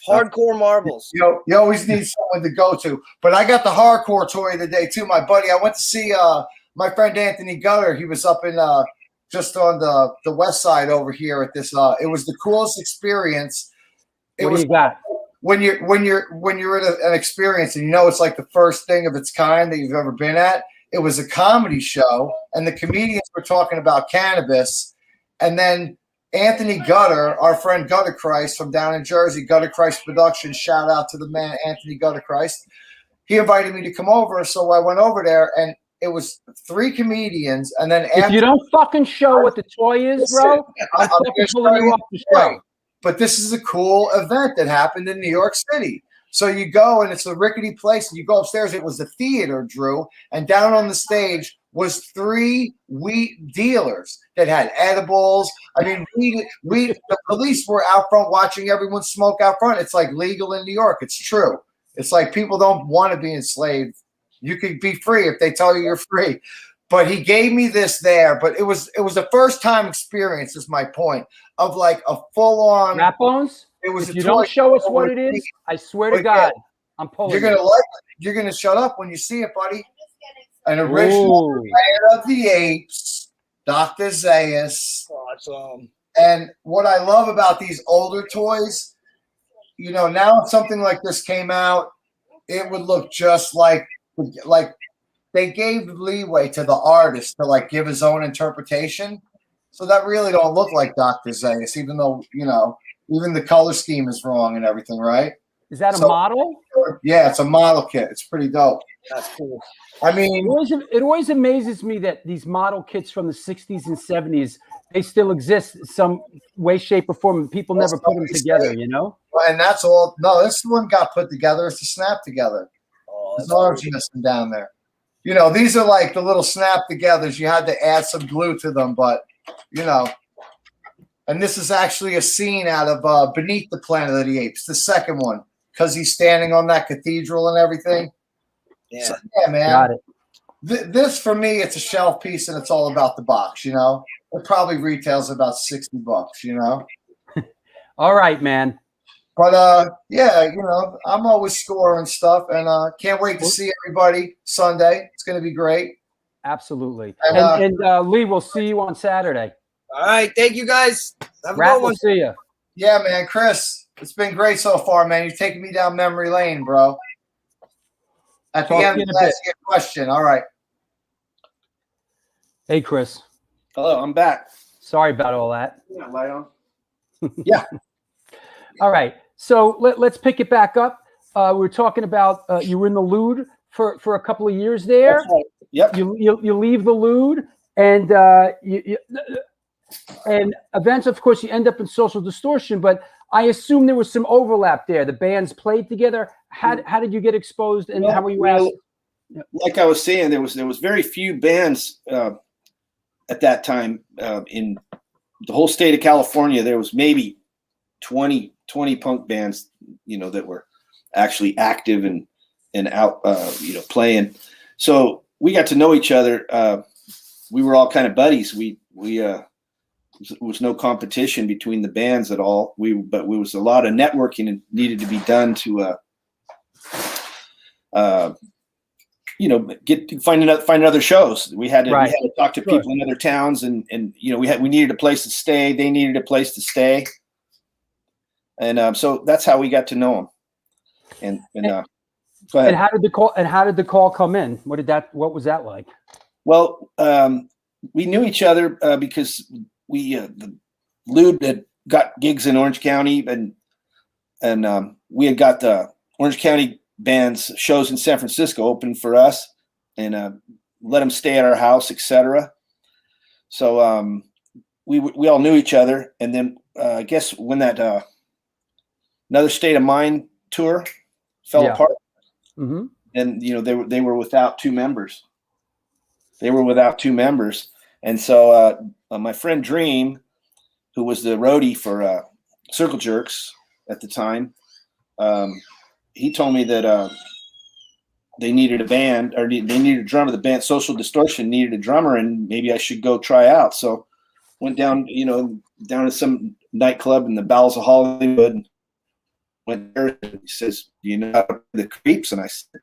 hardcore marbles.
You always need someone to go to. But I got the hardcore toy today too, my buddy. I went to see my friend Anthony Gutter. He was up in just on the west side over here at this. It was the coolest experience.
What do you got?
When you're at an experience and you know it's like the first thing of its kind that you've ever been at. It was a comedy show, and the comedians were talking about cannabis. And then Anthony Gutter, our friend Gutter Christ from down in Jersey, Gutter Christ Productions, shout out to the man Anthony Gutter Christ. He invited me to come over, so I went over there, and it was 3 comedians. And then
if you don't fucking show what the toy is, bro, I'm fucking pulling you off the show.
But this is a cool event that happened in New York City. So you go, and it's a rickety place, and you go upstairs. It was a theater, Drew, and down on the stage was 3 weed dealers that had edibles. I mean, the police were out front watching everyone smoke out front. It's like legal in New York. It's true. It's like people don't want to be enslaved. You could be free if they tell you you're free. But he gave me this there. But it was a first time experience, is my point, of like a full on.
Rap Bones?
It was.
If you don't show us what it is, I swear to God, I'm pulling.
You're gonna like it. You're gonna shut up when you see it, buddy. An original Planet of the Apes, Dr. Zaius.
Awesome.
And what I love about these older toys, you know, now if something like this came out, it would look just like they gave leeway to the artist to like give his own interpretation. So that really don't look like Dr. Zaius, even though, you know, even the color scheme is wrong and everything, right?
Is that a model?
Yeah, it's a model kit. It's pretty dope.
That's cool.
I mean,
it always amazes me that these model kits from the 60s and 70s, they still exist in some way, shape, or form. People never put them together, you know?
And that's all. No, this one got put together. It's a snap together. There's arms missing down there. You know, these are like the little snap togethers. You had to add some glue to them, but, you know, And this is actually a scene out of Beneath the Planet of the Apes, the second one, because he's standing on that cathedral and everything.
Yeah.
So, yeah, man.
Got it.
This for me, it's a shelf piece, and it's all about the box. You know, it probably retails about $60. You know.
All right, man.
But yeah, you know, I'm always scoring stuff, and can't wait to see everybody Sunday. It's going to be great.
Absolutely.
And,
And Lee, we'll see you on Saturday.
All right. Thank you guys. Have a
Rat,
good
we'll
one.
see you.
Yeah, man, Chris, it's been great so far, man. You're taking me down memory lane, bro. At the
Talk
end,
to you in a
let's
bit.
ask you a question. All right.
Hey, Chris.
Hello, I'm back.
Sorry about all that.
Yeah, light on.
All right. So let's pick it back up. We were talking about you were in the Lewd for a couple of years there.
That's right. Yep.
You leave the Lewd, and and events, of course, you end up in Social Distortion. But I assume there was some overlap there. The bands played together. How did you get exposed, and how were you asked?
Like I was saying, there was very few bands at that time in the whole state of California. There was maybe 20 punk bands, you know, that were actually active and out, you know, playing. So we got to know each other. We were all kind of buddies. There was no competition between the bands at all. But there was a lot of networking that needed to be done to, you know, find other shows. We had to talk to people in other towns, and you know, we needed a place to stay. They needed a place to stay, and so that's how we got to know them. And go ahead.
And how did the call come in? What was that like?
Well, we knew each other because the Lewd had got gigs in Orange County, and we had got the Orange County bands shows in San Francisco open for us, and let them stay at our house, etc. So we all knew each other, and then I guess when that Another State of Mind tour fell apart, and you know they were without two members. And so my friend Dream, who was the roadie for Circle Jerks at the time, he told me that they needed a band, or they needed a drummer. The band Social Distortion needed a drummer, and maybe I should go try out. So went down, you know, down to some nightclub in the bowels of Hollywood. Went there, and he says, "Do you know how to play the Creeps?" And I said,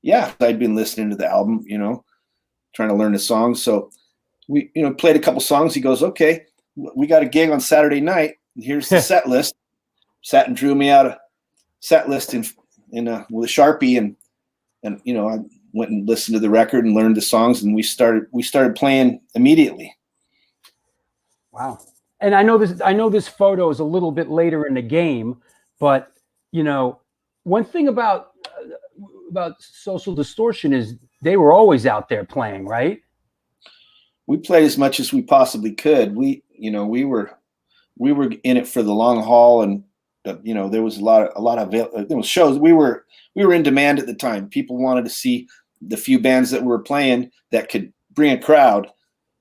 "Yeah." I'd been listening to the album, you know, trying to learn the songs. So we, you know, played a couple songs. He goes, "Okay, we got a gig on Saturday night. Here's the set list." Sat and drew me out a set list with a Sharpie, and you know, I went and listened to the record and learned the songs, and we started playing immediately.
Wow. And I know this photo is a little bit later in the game, but you know, one thing about Social Distortion is they were always out there playing, right?
We played as much as we possibly could. We were in it for the long haul, and you know, there was a lot of there was shows. We were in demand at the time. People wanted to see the few bands that were playing that could bring a crowd.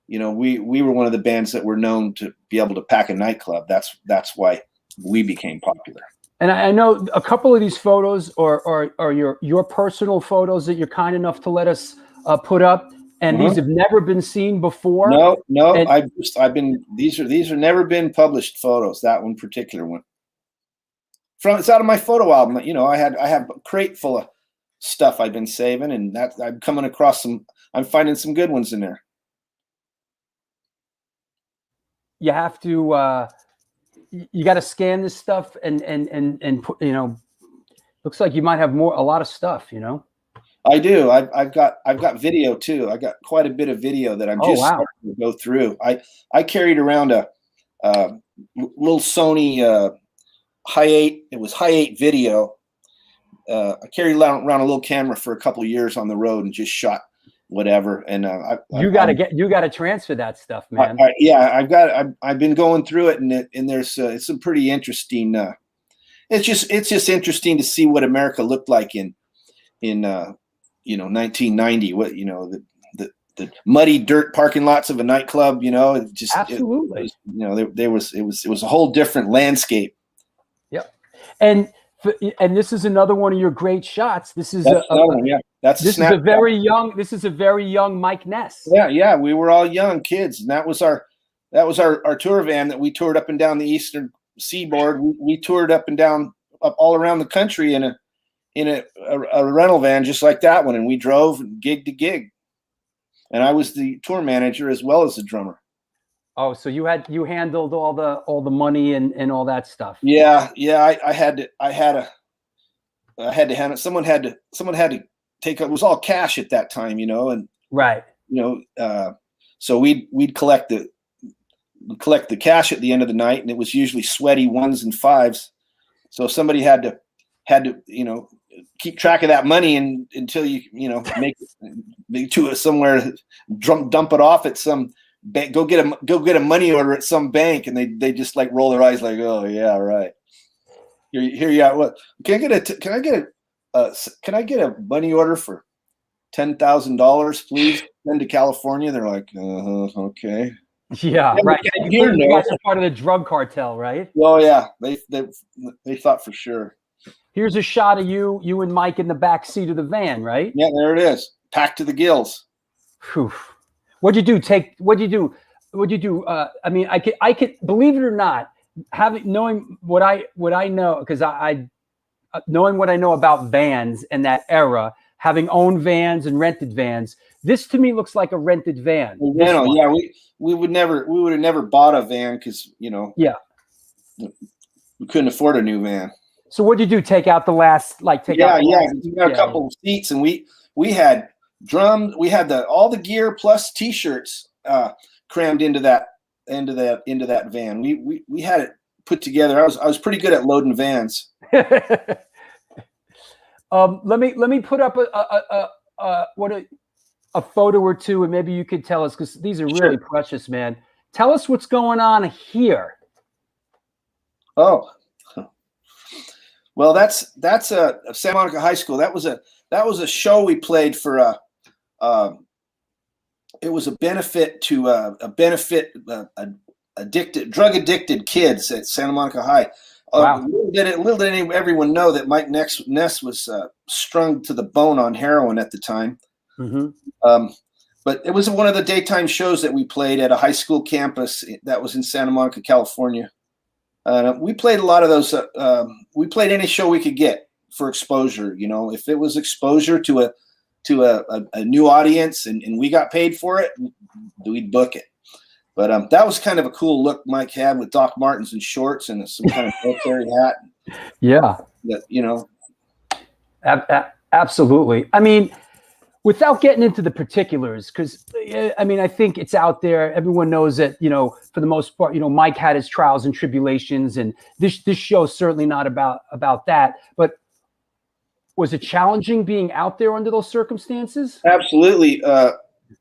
You know, we were one of the bands that were known to be able to pack a nightclub. That's why we became popular.
And I know a couple of these photos are your personal photos that you're kind enough to let us put up, and these have never been seen before.
No,
and,
I've been these are never been published photos. That one particular one. It's out of my photo album. You know, I have a crate full of stuff I've been saving, and that I'm coming across I'm finding some good ones in there.
You have to you got to scan this stuff and put, you know, looks like you might have a lot of stuff, you know.
I do. I've got video too. I got quite a bit of video that I'm just starting to go through. I carried around a little Sony high 8. It was high 8 video. I carried around a little camera for a couple of years on the road and just shot whatever. And
you got to transfer that stuff, man.
I've been going through it, and there's it's some pretty interesting. It's just interesting to see what America looked like in you know, 1990. What, you know, the muddy dirt parking lots of a nightclub. You know, it just
Absolutely.
It was, you know, it was a whole different landscape.
Yep. And this is another one of your great shots. This is
That's another one, yeah. That's
this is a very young. This is a very young Mike Ness.
Yeah. We were all young kids, and that was our tour van that we toured up and down the eastern seaboard. We toured up and down, up all around the country in a rental van just like that one, and we drove gig to gig. And I was the tour manager as well as the drummer. Oh, so you handled all the money and all that stuff. Yeah. I had to handle. Someone had to take it. It was all cash at that time, you know, and right. You know, so we'd collect the cash at the end of the night, and it was usually sweaty ones and fives. So somebody had to you know, keep track of that money until you know make it to somewhere, dump it off at some bank, go get a money order at some bank, and they just like roll their eyes like, oh yeah, right. Here you are. What can I get a money order for $10,000, please? Send to California. They're like, okay. Yeah, right. You guys are part of the drug cartel, right? Oh yeah, they thought for sure. Here's a shot of you and Mike in the back seat of the van, right? Yeah, there it is, packed to the gills. Whew. What'd you do? I mean, I could believe it or not, knowing what I know, because I knowing what I know about vans and that era, having owned vans and rented vans, this to me looks like a rented van. Yeah, we would have never bought a van because, you know, we couldn't afford a new van. So what'd you do? Take out the last, We got a couple of seats, and we had drums, we had all the gear plus t-shirts crammed into that van. We had it put together. I was pretty good at loading vans. Let me put up a photo or two, and maybe you could tell us, because these are really precious, man. Tell us what's going on here. Oh, well, that's Santa Monica High School. That was a show we played for it was a benefit to drug addicted kids at Santa Monica High. Wow. Little did everyone know that Mike Ness was strung to the bone on heroin at the time. Mm-hmm. But it was one of the daytime shows that we played at a high school campus that was in Santa Monica, California. We played a lot of those. We played any show we could get for exposure. You know, if it was exposure to a new audience and we got paid for it, we'd book it. But that was kind of a cool look Mike had with Doc Martens and shorts and some kind of military hat. Yeah. You know. Absolutely. I mean, without getting into the particulars, because I mean, I think it's out there. Everyone knows that, you know, for the most part, you know, Mike had his trials and tribulations, and this show's certainly not about that. But was it challenging being out there under those circumstances? Absolutely.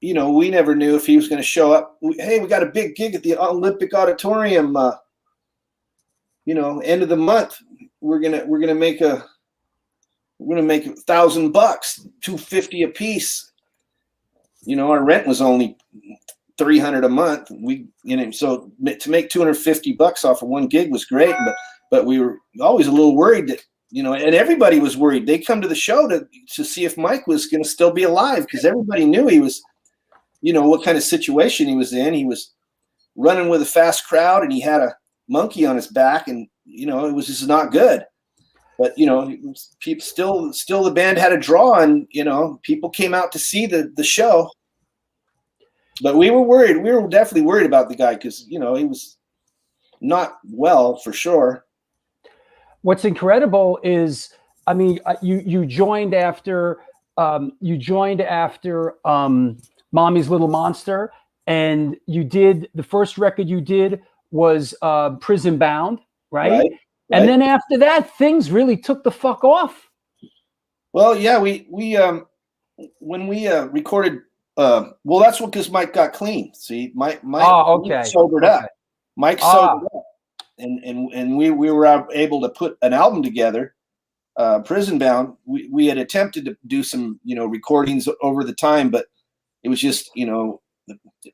You know, we never knew if he was going to show up. Hey, we got a big gig at the Olympic Auditorium. You know, end of the month, we're gonna make $1,000, $250 a piece. You know, our rent was only $300 a month. So to make $250 off of one gig was great, but we were always a little worried that, you know, and everybody was worried. They come to the show to see if Mike was going to still be alive, because everybody knew he was, you know, what kind of situation he was in. He was running with a fast crowd, and he had a monkey on his back, and, you know, it was just not good. But, you know, people still the band had a draw, and, you know, people came out to see the show. But we were worried. We were definitely worried about the guy, because, you know, he was not well for sure. What's incredible is, I mean, you joined after Mommy's Little Monster, and you did the first record you did was Prison Bound, right? And then after that, things really took the fuck off. Well, yeah, we when we recorded, well, that's what, because Mike got clean. See, Mike sobered up. Mike sobered up, and we were able to put an album together. Prison Bound. We had attempted to do some, you know, recordings over the time, but it was just, you know,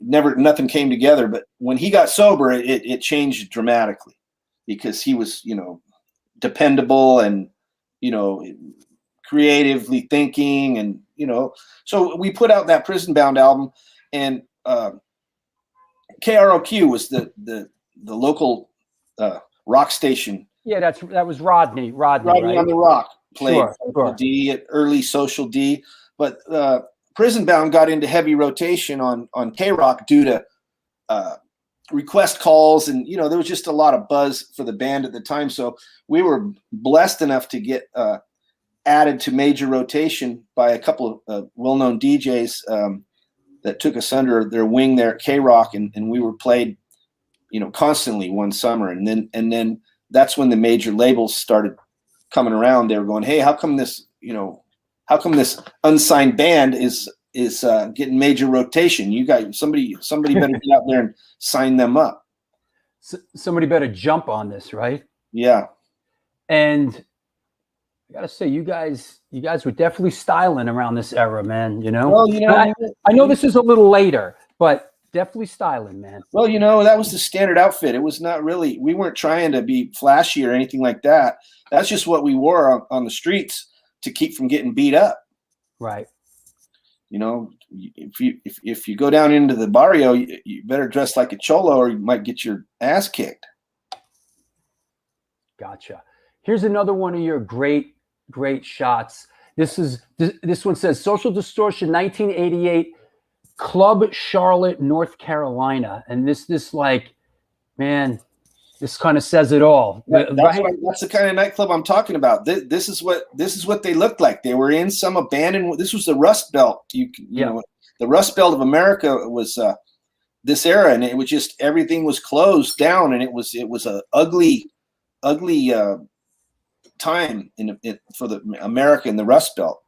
nothing came together. But when he got sober, it changed dramatically, because he was, you know, dependable and, you know, creatively thinking, and, you know, so we put out that Prison Bound album, and KROQ was the local rock station.
Yeah, that was Rodney, right?
On the Rock played
Sure.
D at early Social D, but Prison Bound got into heavy rotation on K-Rock due to request calls, and, you know, there was just a lot of buzz for the band at the time. So we were blessed enough to get added to major rotation by a couple of well-known DJs that took us under their wing there at K-Rock, and we were played, you know, constantly one summer, and then that's when the major labels started coming around. They were going, hey, how come this unsigned band is getting major rotation? You guys, somebody better get out there and sign them up.
Somebody better jump on this, right?
Yeah.
And I gotta say, you guys were definitely styling around this era, man. You know,
well, you know,
I know this is a little later, but definitely styling, man.
Well, you know, that was the standard outfit. It was not really, we weren't trying to be flashy or anything like that. That's just what we wore on the streets to keep from getting beat up.
Right.
You know, if you go down into the barrio, you better dress like a cholo, or you might get your ass kicked.
Gotcha. Here's another one of your great shots. This one says Social Distortion 1988, Club Charlotte, North Carolina. And this like, man, this kind of says it all.
That's the kind of nightclub I'm talking about. This is what they looked like. They were in some abandoned. This was the Rust Belt. You know, the Rust Belt of America was this era, and it was just, everything was closed down, and it was a ugly time for the America in the Rust Belt.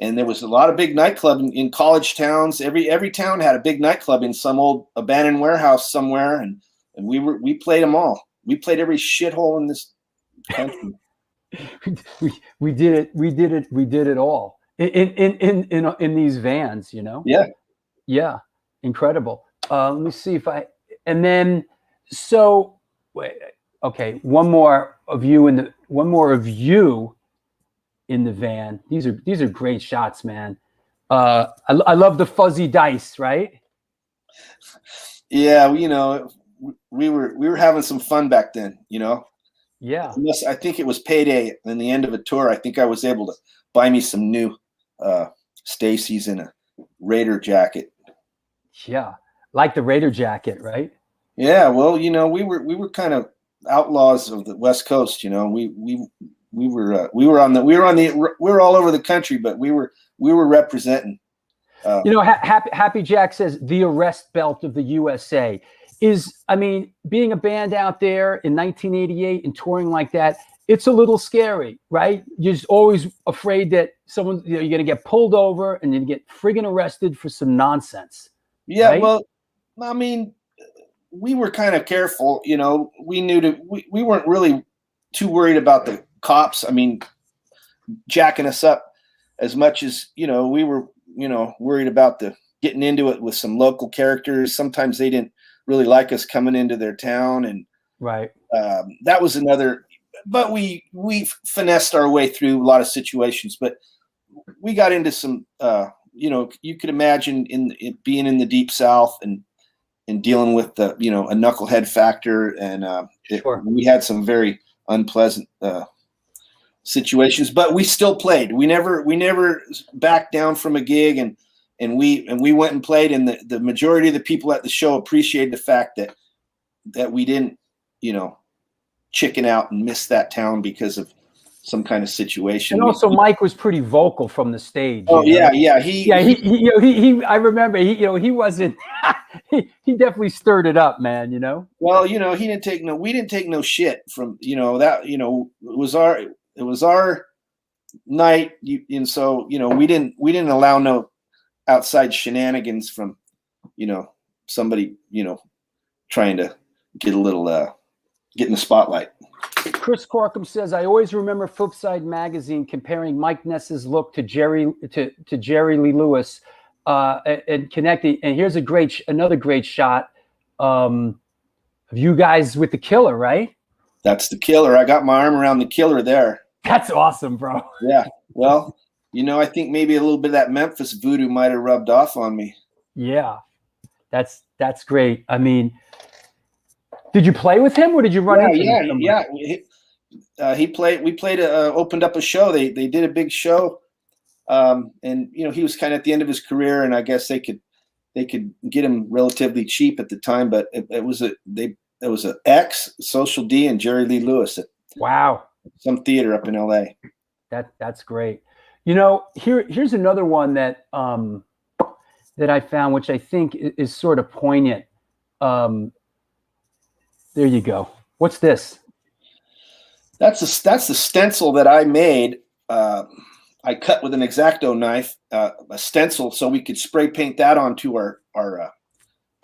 And there was a lot of big nightclub in college towns. Every town had a big nightclub in some old abandoned warehouse somewhere, and we played them all. We played every shithole in this country.
we did it all in these vans, you know. Yeah, incredible. Let me see and then okay, one more of you in the van. These are great shots, man. I love the fuzzy dice, right?
Yeah, you know, we were having some fun back then, you know.
Yeah.
I think it was payday in the end of a tour. I think I was able to buy me some new Stacy's and a Raider jacket.
Yeah, like the Raider jacket, right?
Yeah, well, you know, we were kind of outlaws of the West Coast, you know. We were all over the country, but we were representing.
You know, Happy Jack says the arrest belt of the USA being a band out there in 1988 and touring like that, it's a little scary, right? You're just always afraid that you're going to get pulled over and then get friggin' arrested for some nonsense.
Yeah,
right?
Well, I mean, we were kind of careful, you know. We knew we weren't really too worried about the cops. I mean, jacking us up as much as, you know, we were, you know, worried about getting into it with some local characters. Sometimes they didn't really like us coming into their town, and
right.
That was another. But we finessed our way through a lot of situations. But we got into some, you know, you could imagine being in the Deep South and dealing with a knucklehead factor, and
sure.
We had some very unpleasant situations, but we still played. We never backed down from a gig, and we went and played, and the majority of the people at the show appreciated the fact that we didn't, you know, chicken out and miss that town because of some kind of situation.
And also, Mike was pretty vocal from the stage.
Oh yeah.
He I remember he wasn't. he definitely stirred it up, man. You know.
Well, you know, we didn't take no shit from, you know, that, you know, it was our night, and so, you know, we didn't allow no outside shenanigans from, you know, somebody, you know, trying to get a little get in the spotlight.
Chris Corkum says, I always remember Flipside magazine comparing Mike Ness's look to Jerry Lee Lewis. and connecting. And here's another great shot of you guys with the killer, right?
That's the killer. I got my arm around the killer there.
That's awesome, bro.
Yeah. Well, I think maybe a little bit of that Memphis voodoo might have rubbed off on me.
Yeah, that's great. I mean, did you play with him or did you run into him?
Yeah. He played. We played. Opened up a show. They did a big show, and he was kind of at the end of his career, and I guess they could get him relatively cheap at the time. But it was a X, Social D, and Jerry Lee Lewis at some theater up in L.A.
That's great. Here's another one that I found, which I think is sort of poignant. There you go. What's this?
That's the stencil that I made. I cut with an X-Acto knife, a stencil, so we could spray paint that onto our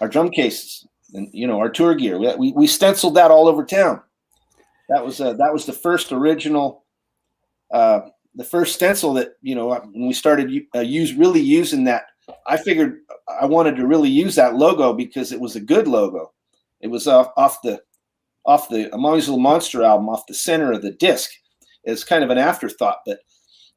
drum cases and our tour gear. We stenciled that all over town. That was the first original, the first stencil that when we started really using that. I figured I wanted to really use that logo because it was a good logo. It was off the Among's Little Monster album, off the center of the disc. It's kind of an afterthought, but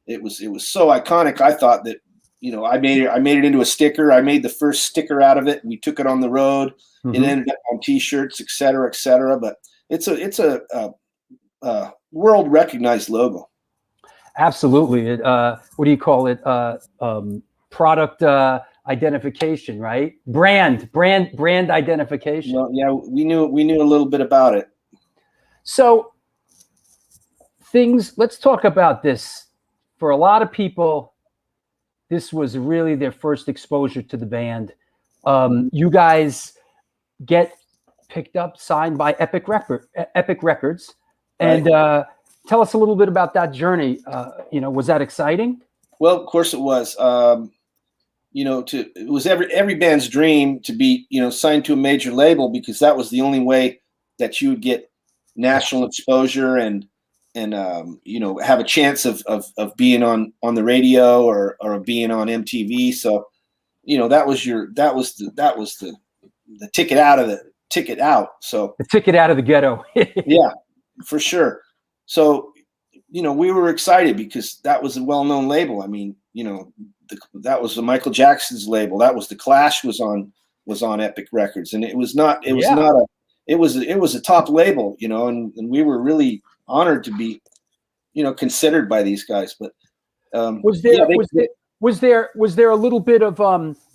it was so iconic. I thought that I made it into a sticker. I made the first sticker out of it. We took it on the road.
Mm-hmm.
It ended up on T-shirts, et cetera, et cetera. But it's a world recognized logo.
Absolutely. What do you call it? Product identification, right? Brand identification.
Yeah, we knew a little bit about it.
So let's talk about this. For a lot of people, this was really their first exposure to the band. You guys get picked up, signed by Epic Records. And tell us a little bit about that journey. Was that exciting?
Well, of course it was. It was every band's dream to be, signed to a major label, because that was the only way that you would get national exposure and have a chance of being on the radio or being on MTV. So, that was the ticket out. So
the ticket out of the ghetto.
Yeah, for sure. So, we were excited because that was a well-known label. I mean, that was the Michael Jackson's label. That was the Clash was on Epic Records, and it was a top label, and we were really honored to be, considered by these guys. But
was there a little bit of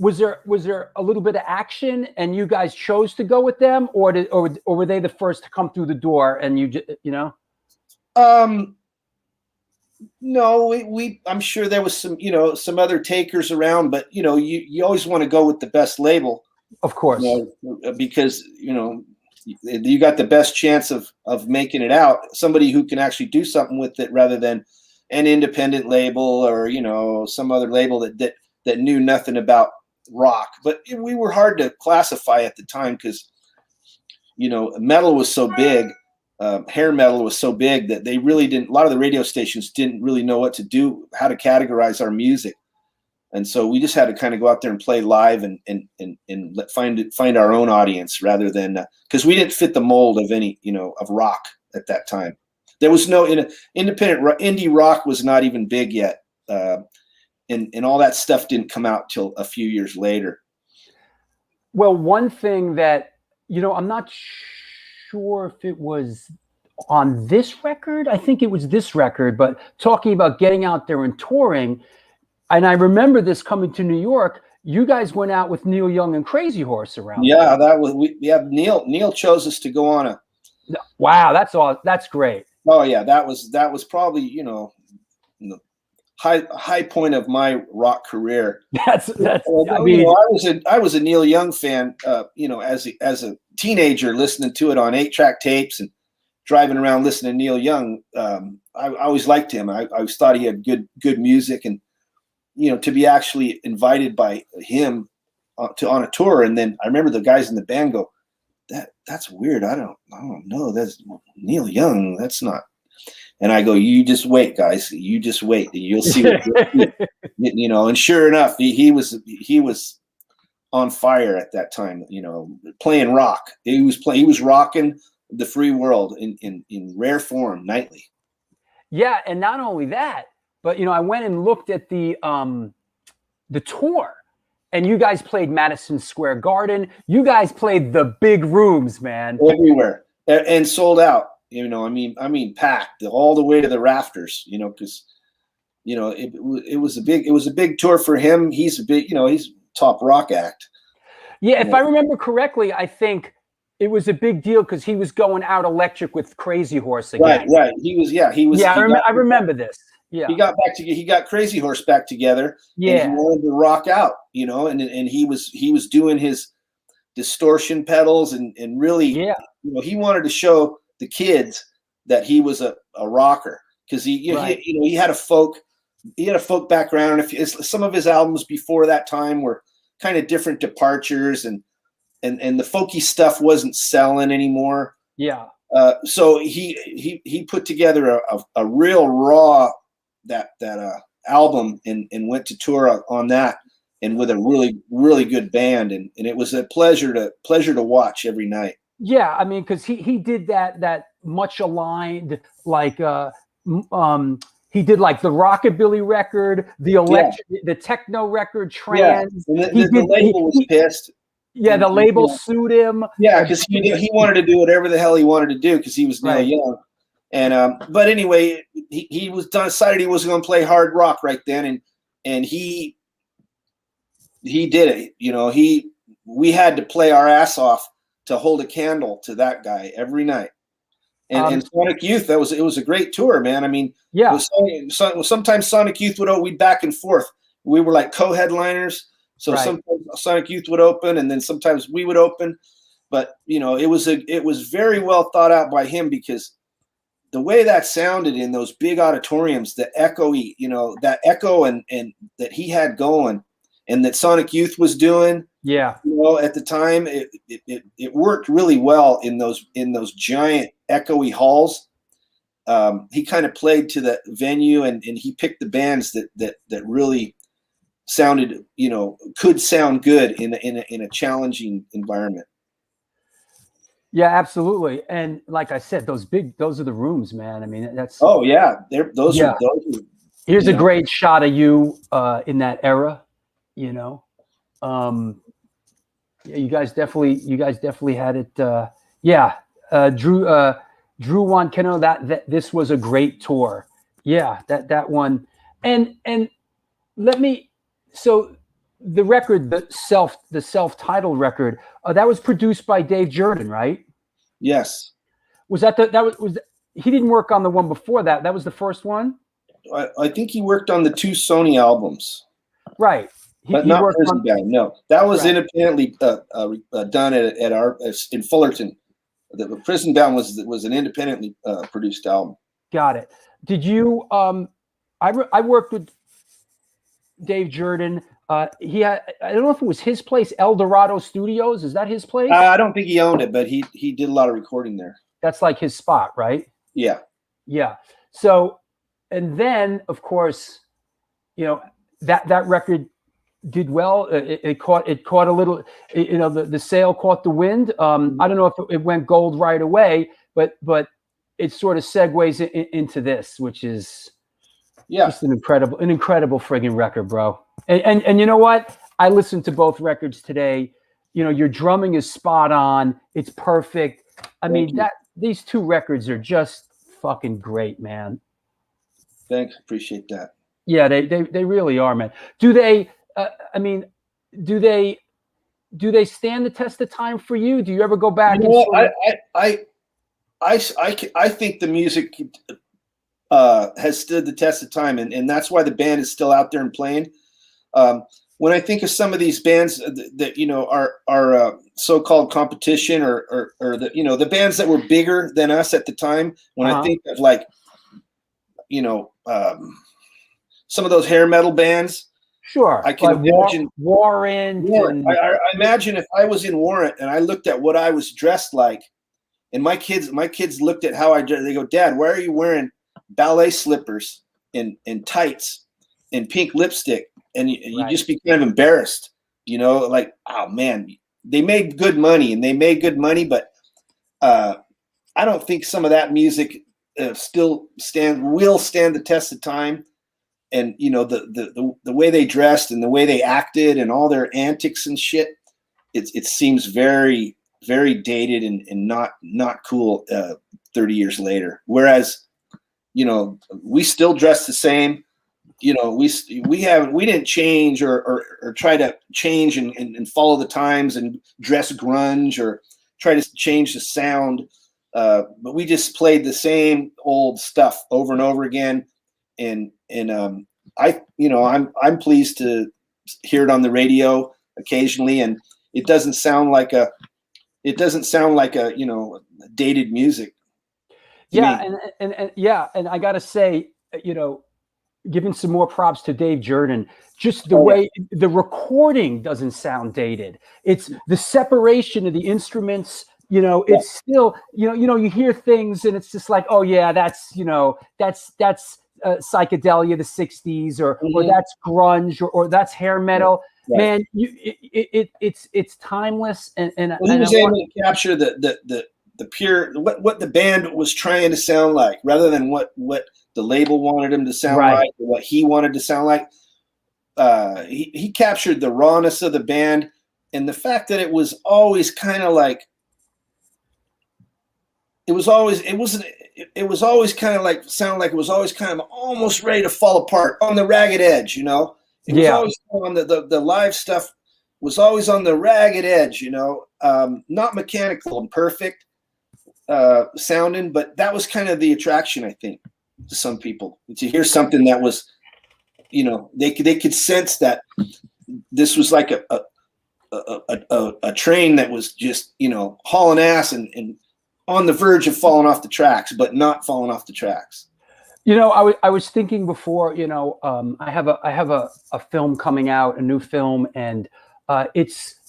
was there a little bit of action, and you guys chose to go with them, or were they the first to come through the door, and
No, I'm sure there was some other takers around, but you always want to go with the best label,
of course,
because you got the best chance of making it out. Somebody who can actually do something with it rather than an independent label or some other label that knew nothing about rock. But we were hard to classify at the time because metal was so big. Hair metal was so big that they really didn't. A lot of the radio stations didn't really know what to do, how to categorize our music, and so we just had to kind of go out there and play live and find our own audience rather than because we didn't fit the mold of any of rock at that time. There was no independent indie rock was not even big yet, and all that stuff didn't come out till a few years later.
Well, one thing that I'm not sure if it was on this record. I think it was this record, but talking about getting out there and touring. And I remember this coming to New York. You guys went out with Neil Young and Crazy Horse around.
Yeah, that was Neil chose us to go on a.
Wow, that's great.
Oh yeah, that was probably the high point of my rock career.
That's.
I was a Neil Young fan. As a teenager, listening to it on 8-track tapes and driving around listening to Neil Young. I always liked him. I always thought he had good music, and to be actually invited by him on a tour, and then I remember the guys in the band go, "That's weird. I don't know. That's Neil Young. That's not." And I go, you just wait, guys. You just wait. You'll see what you know. And sure enough, he was on fire at that time. You know, playing rock. He was rocking the free world in rare form nightly.
Yeah, and not only that, but I went and looked at the tour, and you guys played Madison Square Garden. You guys played the big rooms, man,
everywhere, and sold out. I mean, packed all the way to the rafters. Because it was a big tour for him. He's a big, he's a top rock act.
Yeah, if I remember correctly, I think it was a big deal because he was going out electric with Crazy Horse again.
Right. He was. Yeah.
I remember this. Yeah.
He got back together. He got Crazy Horse back together.
Yeah.
And he wanted to rock out. And he was doing his distortion pedals and really. Yeah. He wanted to show the kids that he was a rocker because he had a folk background. Some of his albums before that time were kind of different departures and the folky stuff wasn't selling anymore.
Yeah.
So he put together a real raw that album and went to tour on that and with a really, really good band. And it was a pleasure to watch every night.
Yeah. I mean, because he did that much aligned, like he did like the rockabilly record, the electric, the techno record, trance.
Yeah. And the label was pissed.
Yeah, the label sued him.
Yeah, because he wanted to do whatever the hell he wanted to do because he was now young. And but anyway, he decided he wasn't going to play hard rock right then, and he did it. We had to play our ass off to hold a candle to that guy every night. And Sonic Youth, it was a great tour, man. I mean,
yeah.
Sometimes Sonic Youth we'd back and forth. We were like co-headliners. So sometimes Sonic Youth would open, and then sometimes we would open. But it was very well thought out by him because the way that sounded in those big auditoriums, the echoey, that echo and that he had going, and that Sonic Youth was doing.
Yeah.
At the time, it worked really well in those giant echoey halls. He kind of played to the venue, and he picked the bands that really sounded, could sound good in a challenging environment.
Yeah, absolutely. And like I said, those are the rooms, man. I mean, that's.
Oh yeah, those are.
Here's a great shot of you in that era. Yeah, you guys definitely had it. Drew Juan Keno, that this was a great tour. Yeah, that one, and let me. So the record, the self-titled record, that was produced by Dave Jordan, right?
Yes.
Was that he didn't work on the one before that? That was the first one.
I think he worked on the 2 Sony albums.
Right.
But not Prison Bound. No, that was independently done at our in Fullerton. The Prison Bound was an independently produced album.
Got it. Did you? I worked with Dave Jordan. He had, I don't know if it was his place, El Dorado Studios. Is that his place?
I don't think he owned it, but he did a lot of recording there.
That's like his spot, right?
Yeah.
Yeah. So, and then of course, that record did well. It caught a little, the sale caught the wind. I don't know if it went gold right away, but it sort of segues into this, which is just an incredible friggin' record, bro. And you know what? I listened to both records today. Your drumming is spot on. It's perfect. I mean, these 2 records are just fucking great, man.
Thanks. Appreciate that.
Yeah, they really are, man. Do they? Do they stand the test of time for you? Do you ever go back?
I think the music has stood the test of time, and that's why the band is still out there and playing. When I think of some of these bands that are so-called competition or the bands that were bigger than us at the time, when I think of some of those hair metal bands.
Sure.
I can imagine
Warrant.
I imagine if I was in Warrant and I looked at what I was dressed like, and my kids looked at how I dressed, they go, "Dad, why are you wearing ballet slippers and tights and pink lipstick, and you just be kind of embarrassed, you know, like, oh man, they made good money, but I don't think some of that music will stand the test of time. And you know, the way they dressed and the way they acted and all their antics and shit, it seems very, very dated and not cool 30 years later. Whereas, you know, we still dress the same. You know, we didn't change or try to change and follow the times and dress grunge or try to change the sound. But we just played the same old stuff over and over again. And I'm pleased to hear it on the radio occasionally, and it doesn't sound like a you know, dated music.
Yeah, and I gotta say, you know, giving some more props to Dave Jordan, just the way the recording doesn't sound dated. It's the separation of the instruments. You know, it's still, you hear things and it's just like, oh yeah, that's psychedelia, the 60s, or that's grunge, or that's hair metal. Right. Man, it's timeless, and
he was able to capture the pure what the band was trying to sound like, rather than what the label wanted him to sound like, or what he wanted to sound like. He captured the rawness of the band, and the fact that it was always kind of like it was always kind of like sound like it was always kind of almost ready to fall apart, on the ragged edge, you know. It was always on the live stuff was always on the ragged edge, you know, not mechanical and perfect sounding, but that was kind of the attraction, I think, to some people, to hear something that was, you know, they could sense that this was like a train that was just, you know, hauling ass and on the verge of falling off the tracks, but not falling off the tracks.
You know, I was thinking before, you know, I have a film coming out, a new film, and it's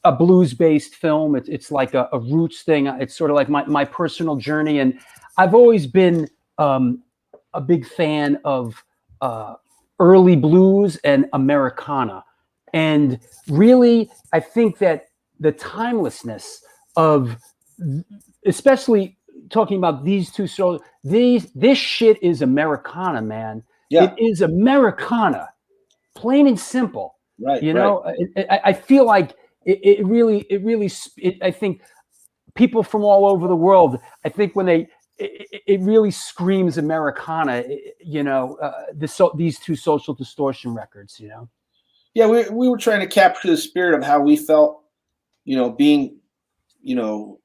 a blues-based film. It's like a roots thing. It's sort of like my personal journey, and I've always been a big fan of early blues and Americana, and really, I think that the timelessness of, especially talking about these two souls, this shit is Americana, man. Yeah. It is Americana, plain and simple.
Right.
You know, I feel like it really, I think people from all over the world, I think when it really screams Americana, you know, these two Social Distortion records, you know.
Yeah, we were trying to capture the spirit of how we felt, you know, being, you know,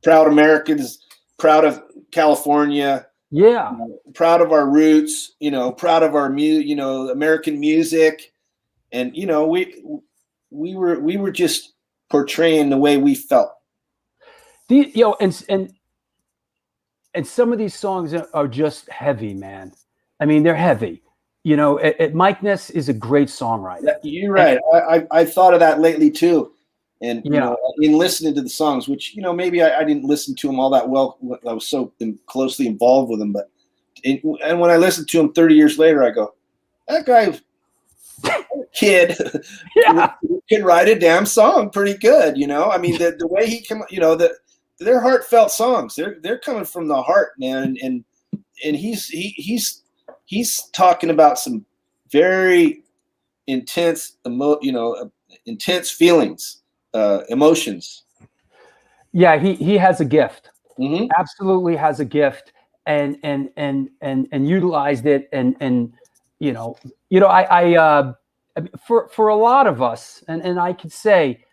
proud Americans, proud of California,
yeah,
you know, proud of our roots, you know, proud of our you know, American music, and you know, we were just portraying the way we felt.
You know, and some of these songs are just heavy, man. I mean, they're heavy. You know, Mike Ness is a great songwriter.
Yeah, you're right. I thought of that lately too. And you know, in listening to the songs, which, you know, maybe I didn't listen to them all that well. I was so closely involved with them, but and when I listened to them 30 years later, I go, that guy, kid, can write a damn song pretty good. You know, I mean, the way he you know, they're heartfelt songs. They're coming from the heart, man. And he's talking about some very intense, intense feelings. Emotions.
Yeah, he has a gift.
Mm-hmm.
Absolutely has a gift, and utilized it, and you know, I for a lot of us, and I could say,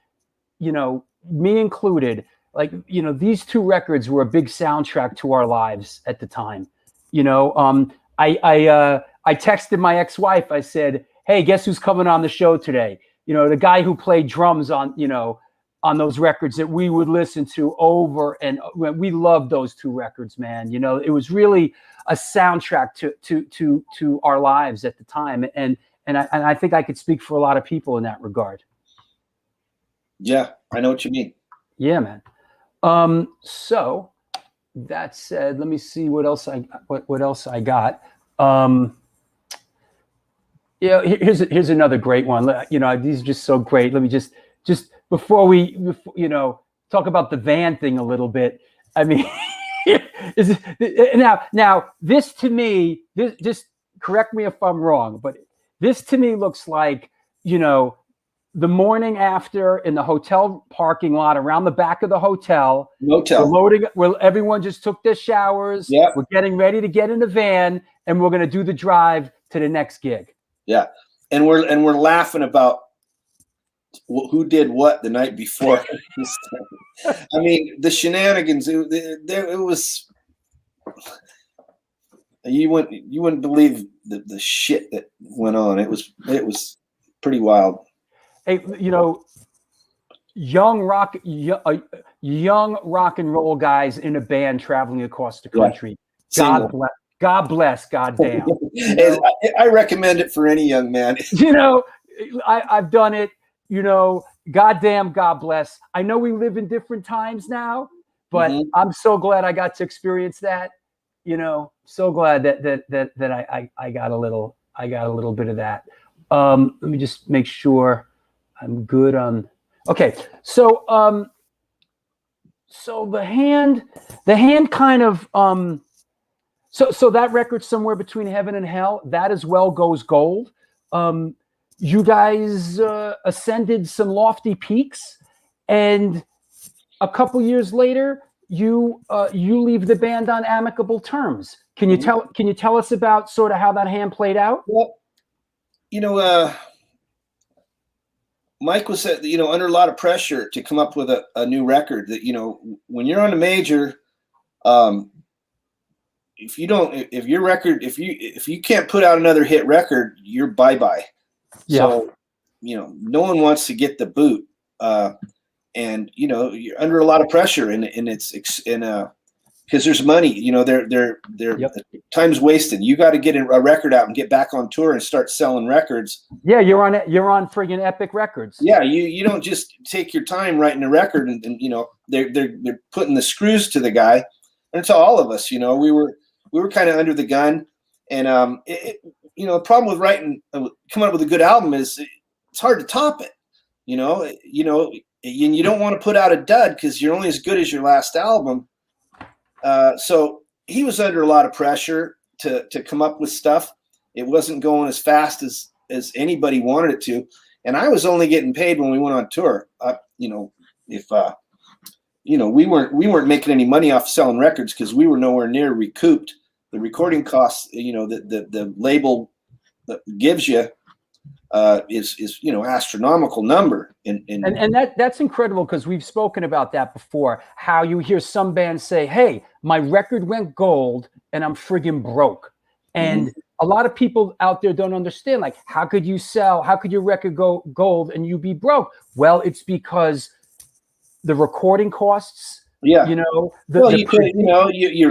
you know, me included, like, you know, these two records were a big soundtrack to our lives at the time. You know, I texted my ex-wife. I said, "Hey, guess who's coming on the show today?" You know, the guy who played drums on, you know, on those records that we would listen to over, and we loved those two records, man. You know, it was really a soundtrack to our lives at the time, and I think I could speak for a lot of people in that regard.
Yeah, I know what you mean.
Yeah, man. So that said, let me see what else I got. Here's another great one. These are just so great. Let me just before we talk about the van thing a little bit. I mean, now this to me, this, just correct me if I'm wrong, but this to me looks like, the morning after in the hotel parking lot around the back of the hotel.
Motel.
Where everyone just took their showers.
Yep.
We're getting ready to get in the van, and we're going to do the drive to the next gig.
Yeah, and we're laughing about who did what the night before. I mean, the shenanigans. It was. You wouldn't believe the shit that went on. It was pretty wild.
Hey, young rock and roll guys in a band traveling across the country.
Yeah.
God bless. Goddamn.
And I recommend it for any young man.
I've done it. Goddamn. God bless. I know we live in different times now, but I'm so glad I got to experience that. So glad that I got a little bit of that. Let me just make sure I'm good on. Okay, so the hand kind of so that record Somewhere Between Heaven and Hell, that as well goes gold. You guys ascended some lofty peaks, and a couple years later, you leave the band on amicable terms. Can you tell us about sort of how that hand played out?
Well, Mike was under a lot of pressure to come up with a new record. That when you're on a major, if you can't put out another hit record, you're bye-bye.
Yeah.
So no one wants to get the boot, and you're under a lot of pressure, and it's because there's money. They're time's wasted. You got to get a record out and get back on tour and start selling records.
Yeah, you're on friggin' Epic Records.
Yeah, you don't just take your time writing a record, and they're putting the screws to the guy. And to all of us, we were kind of under the gun, and the problem with coming up with a good album is it's hard to top it. And you don't want to put out a dud because you're only as good as your last album. So he was under a lot of pressure to come up with stuff. It wasn't going as fast as anybody wanted it to, and I was only getting paid when we went on tour. If we weren't making any money off selling records because we were nowhere near recouped. The recording costs, the label that gives you is astronomical number.
And that's incredible, because we've spoken about that before, how you hear some bands say, hey, my record went gold and I'm friggin' broke. And a lot of people out there don't understand, like, how could your record go gold and you be broke? Well, it's because the recording costs. Yeah, you're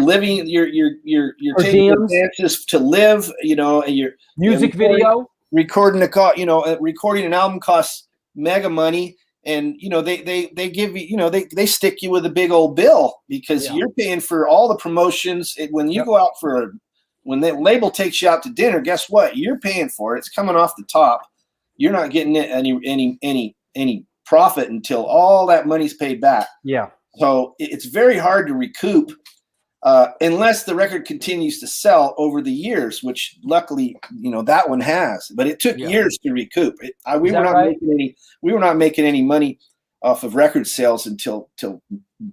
living, you're taking chances to live, and your music video,
recording recording an album costs mega money, and they give you, they stick you with a big old bill because you're paying for all the promotions. When you go out when the label takes you out to dinner, guess what? You're paying for it. It's coming off the top. You're not getting any profit until all that money's paid back.
Yeah.
So it's very hard to recoup unless the record continues to sell over the years, which luckily, that one has. But it took years to recoup. We were not making any money off of record sales until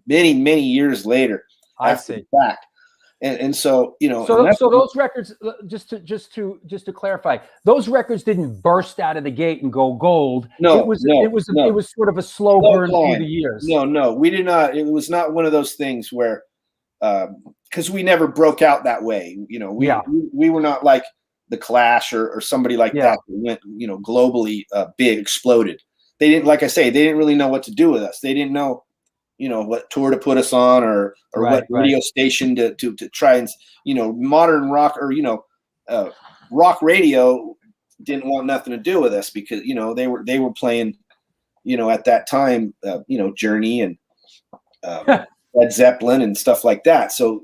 many, many years later.
I see.
Back. And so
so those records, just to clarify, those records didn't burst out of the gate and go gold.
No,
it was sort of a slow burn through the years.
No, we did not. It was not one of those things where, because we never broke out that way. We were not like the Clash or somebody like that went globally big, exploded. They didn't, like I say, they didn't really know what to do with us. They didn't know what tour to put us on or what radio station to try and, modern rock or, rock radio didn't want nothing to do with us because, they were playing, at that time, Journey and Led Zeppelin and stuff like that. So,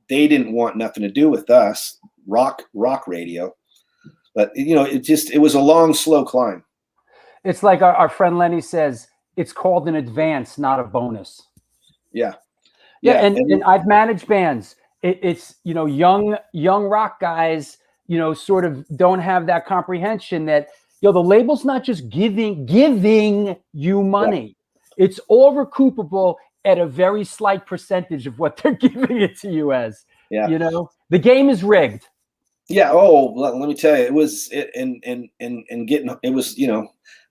they didn't want nothing to do with us, rock radio. But, it was a long, slow climb.
It's like our friend Lenny says, it's called an advance, not a bonus.
Yeah.
And I've managed bands. It's young rock guys, sort of don't have that comprehension that the label's not just giving you money. Yeah. It's all recoupable at a very slight percentage of what they're giving it to you as. Yeah. The game is rigged.
Yeah. Oh, let me tell you, it was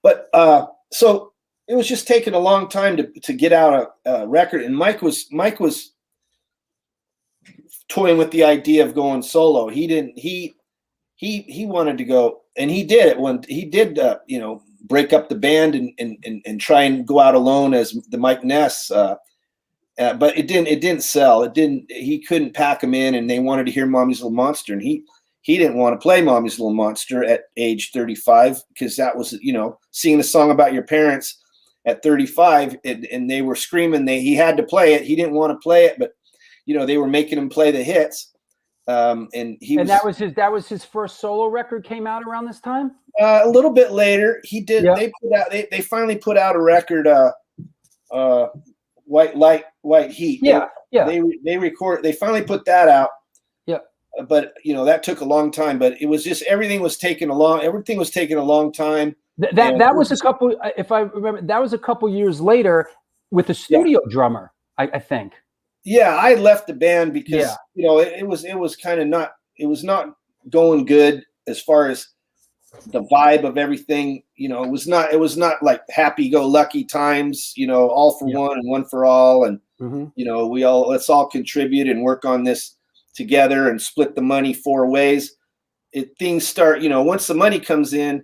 but so it was just taking a long time to get out a record. And Mike was toying with the idea of going solo. He wanted to go, and he did it when he did, break up the band and try and go out alone as the Mike Ness. But it didn't sell. He couldn't pack them in, and they wanted to hear Mommy's Little Monster. And he didn't want to play Mommy's Little Monster at age 35, because that was, singing a song about your parents at 35, and they were screaming. He had to play it. He didn't want to play it, but they were making him play the hits.
That was his first solo record, came out around this time.
A little bit later, he did. Yeah. They finally put out a record, White Light, White Heat.
Yeah,
They finally put that out.
Yeah.
But that took a long time. But it was just everything was taking a long time.
That was a couple. If I remember, that was a couple years later with the studio drummer. I think.
Yeah, I left the band because it was kind of not. It was not going good as far as the vibe of everything. It was not like happy-go-lucky times. All for one and one for all, and let's all contribute and work on this together and split the money 4 ways. Things start. Once the money comes in,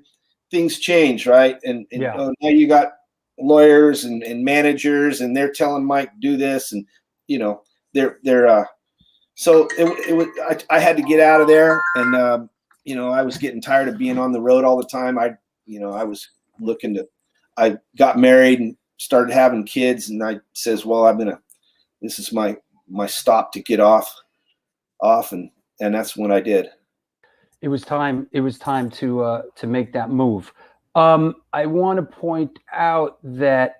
things change, right? And now you got lawyers and managers, and they're telling Mike do this, and so it was. I had to get out of there, and I was getting tired of being on the road all the time. I got married and started having kids, and I says, well, this is my stop to get off, and that's when I did.
It was time to make that move. I want to point out that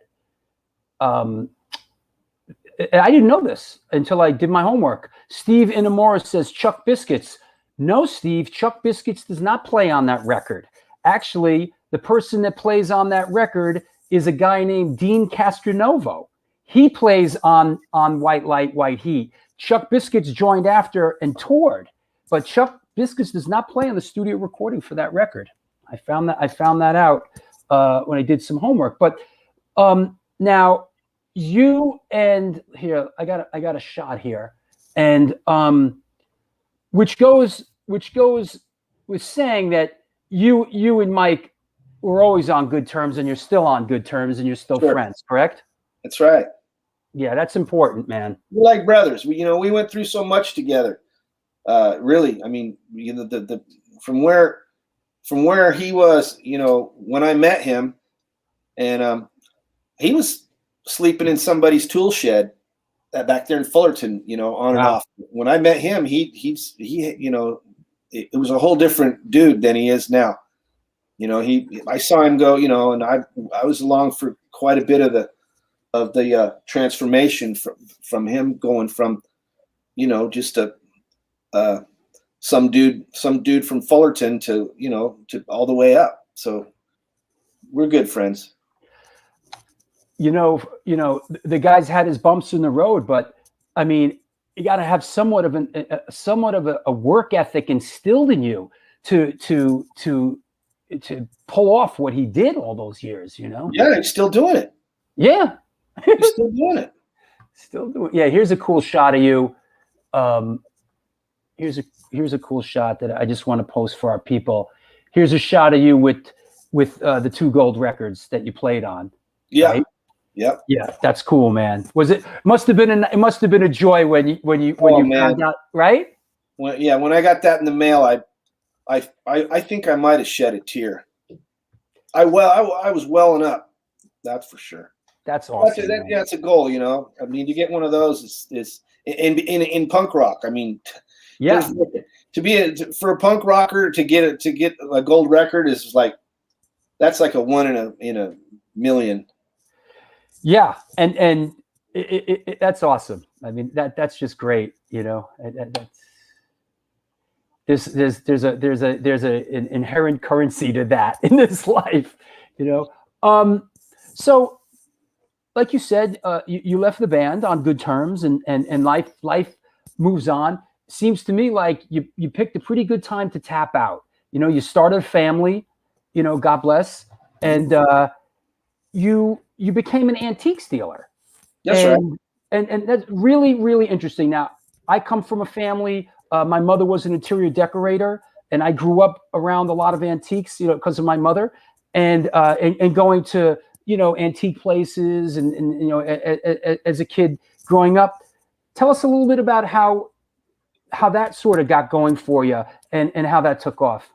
I didn't know this until I did my homework. Steve Inamora says Chuck Biscuits. No, Steve, Chuck Biscuits does not play on that record. Actually, the person that plays on that record is a guy named Dean Castronovo. He plays on White Light, White Heat. Chuck Biscuits joined after and toured, but Chuck Biscuits does not play on the studio recording for that record. I found that out when I did some homework. But now you and here I got a shot here, and which goes with saying that you and Mike were always on good terms, and you're still on good terms, and you're still friends, correct?
That's right.
Yeah, that's important, man.
We're like brothers. We went through so much together. Really, I mean, the from where he was, when I met him, and he was sleeping in somebody's tool shed back there in Fullerton, on and off. When I met him, it was a whole different dude than he is now. I saw him go, and I was along for quite a bit of the transformation from him going from, just some dude from Fullerton to all the way up. So we're good friends. The guy's had his bumps in the road, but I mean, you got to have somewhat of a work ethic instilled in you to pull off what he did all those years. Yeah, he's still doing it.
Yeah,
he's still doing it.
Still doing. Yeah, here's a cool shot of you. Here's a cool shot that I just want to post for our people. Here's a shot of you with the 2 gold records that you played on.
Yeah.
Right?
Yep.
Yeah, that's cool, man. It must have been a joy when you found out, right?
When I got that in the mail, I think I might have shed a tear. I was welling up, that's for sure.
That's awesome.
That's a goal, you know. I mean, to get one of those is in punk rock. I mean,
Yeah.
For a punk rocker to get a gold record is like, that's like a one in a million.
Yeah, and that's awesome. I mean, that's just great. You know, there's an inherent currency to that in this life. You know, so like you said, you left the band on good terms, and life moves on. Seems to me like you picked a pretty good time to tap out. You know, you started a family. You know, God bless, and you became an antiques dealer.
That's right.
And that's really, really interesting. Now, I come from a family. My mother was an interior decorator, and I grew up around a lot of antiques, you know, because of my mother, and going to, you know, antique places, and you know, as a kid growing up. Tell us a little bit about how that sort of got going for you, and how that took off.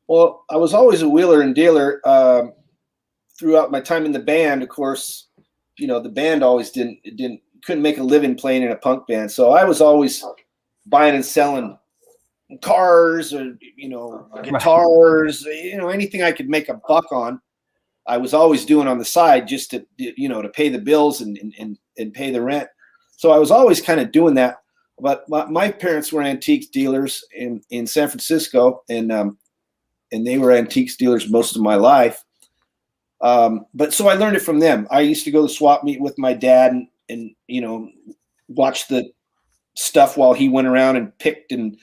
Well, I was always a wheeler and dealer throughout my time in the band. Of course, you know, the band always couldn't make a living playing in a punk band, so I was always buying and selling cars, or, you know, guitars, you know, anything I could make a buck on. I was always doing on the side just to, you know, to pay the bills and pay the rent. So I was always kind of doing that. But my parents were antiques dealers in San Francisco, and they were antiques dealers most of my life. But so I learned it from them. I used to go to swap meet with my dad and you know, watch the stuff while he went around and picked, and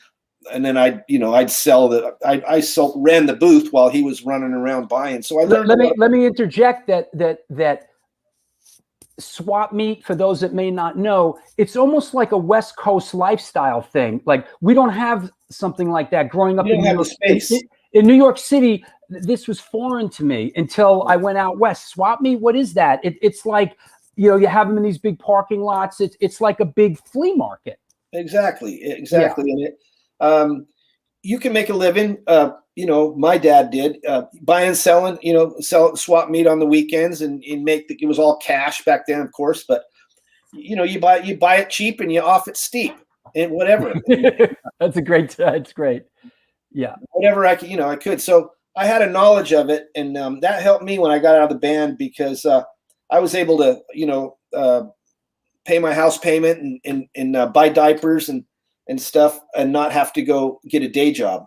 then I'd sell ran the booth while he was running around buying. So I learned.
Let me interject that swap meet, for those that may not know, it's almost like a West Coast lifestyle thing. Like, we don't have something like that growing up in New York City. This was foreign to me until I went out west. Swap meet, what is that? It's like, you know, you have them in these big parking lots. It's like a big flea market.
Exactly.
Yeah.
And you can make a living. You know, my dad did buying and selling. You know, swap meet on the weekends, and it was all cash back then, of course. But you know, you buy it cheap and you off it steep, and whatever.
That's great. Yeah.
Whatever I could. So I had a knowledge of it, and that helped me when I got out of the band, because I was able to, you know, pay my house payment and buy diapers and stuff, and not have to go get a day job.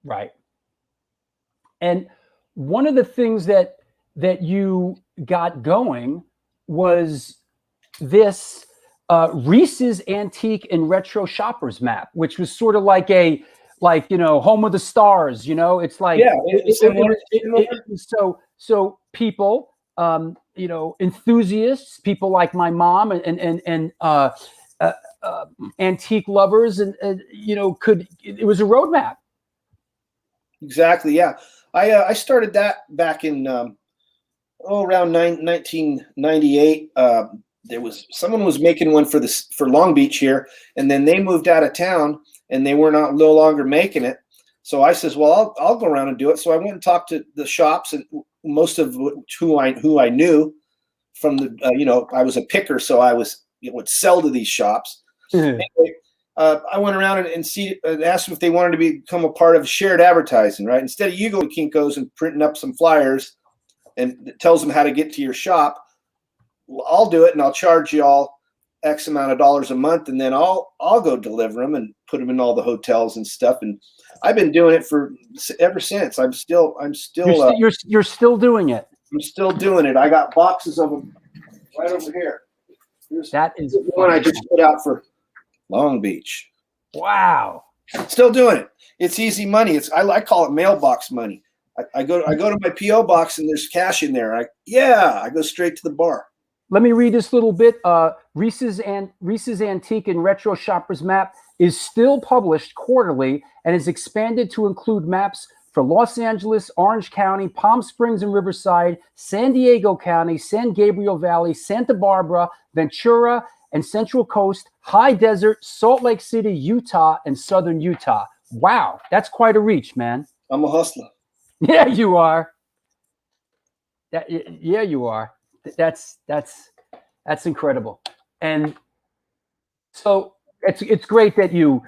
Right. And one of the things that you got going was this Reese's Antique and Retro Shoppers Map, which was sort of like you know, Home of the Stars. You know, it's like, so people, you know, enthusiasts, people like my mom and antique lovers, and you know, it was a roadmap.
Exactly. Yeah. I started that back in around 1998. Someone was making one for Long Beach here, and then they moved out of town, and they were no longer making it. So I says, well, I'll go around and do it. So I went and talked to the shops, and most of who I knew from the you know, I was a picker, so I would sell to these shops. Anyway, I went around and asked them if they wanted to become a part of shared advertising, right? Instead of you going to Kinko's and printing up some flyers and it tells them how to get to your shop, I'll do it, and I'll charge you all X amount of dollars a month, and then I'll go deliver them and put them in all the hotels and stuff. And I've been doing it ever since. I'm still.
You're still doing it.
I'm still doing it. I got boxes of them right over here.
That is
the one I just put out for Long Beach.
Wow.
Still doing it. It's easy money. I call it mailbox money. I go to my P.O. box, and there's cash in there. I go straight to the bar.
Let me read this little bit. Reese's Antique and Retro Shoppers Map is still published quarterly and is expanded to include maps for Los Angeles, Orange County, Palm Springs and Riverside, San Diego County, San Gabriel Valley, Santa Barbara, Ventura, and Central Coast, High Desert, Salt Lake City, Utah, and Southern Utah. Wow, that's quite a reach, man.
I'm a hustler.
Yeah, you are. Yeah, you are. That's That's incredible. And so it's great that you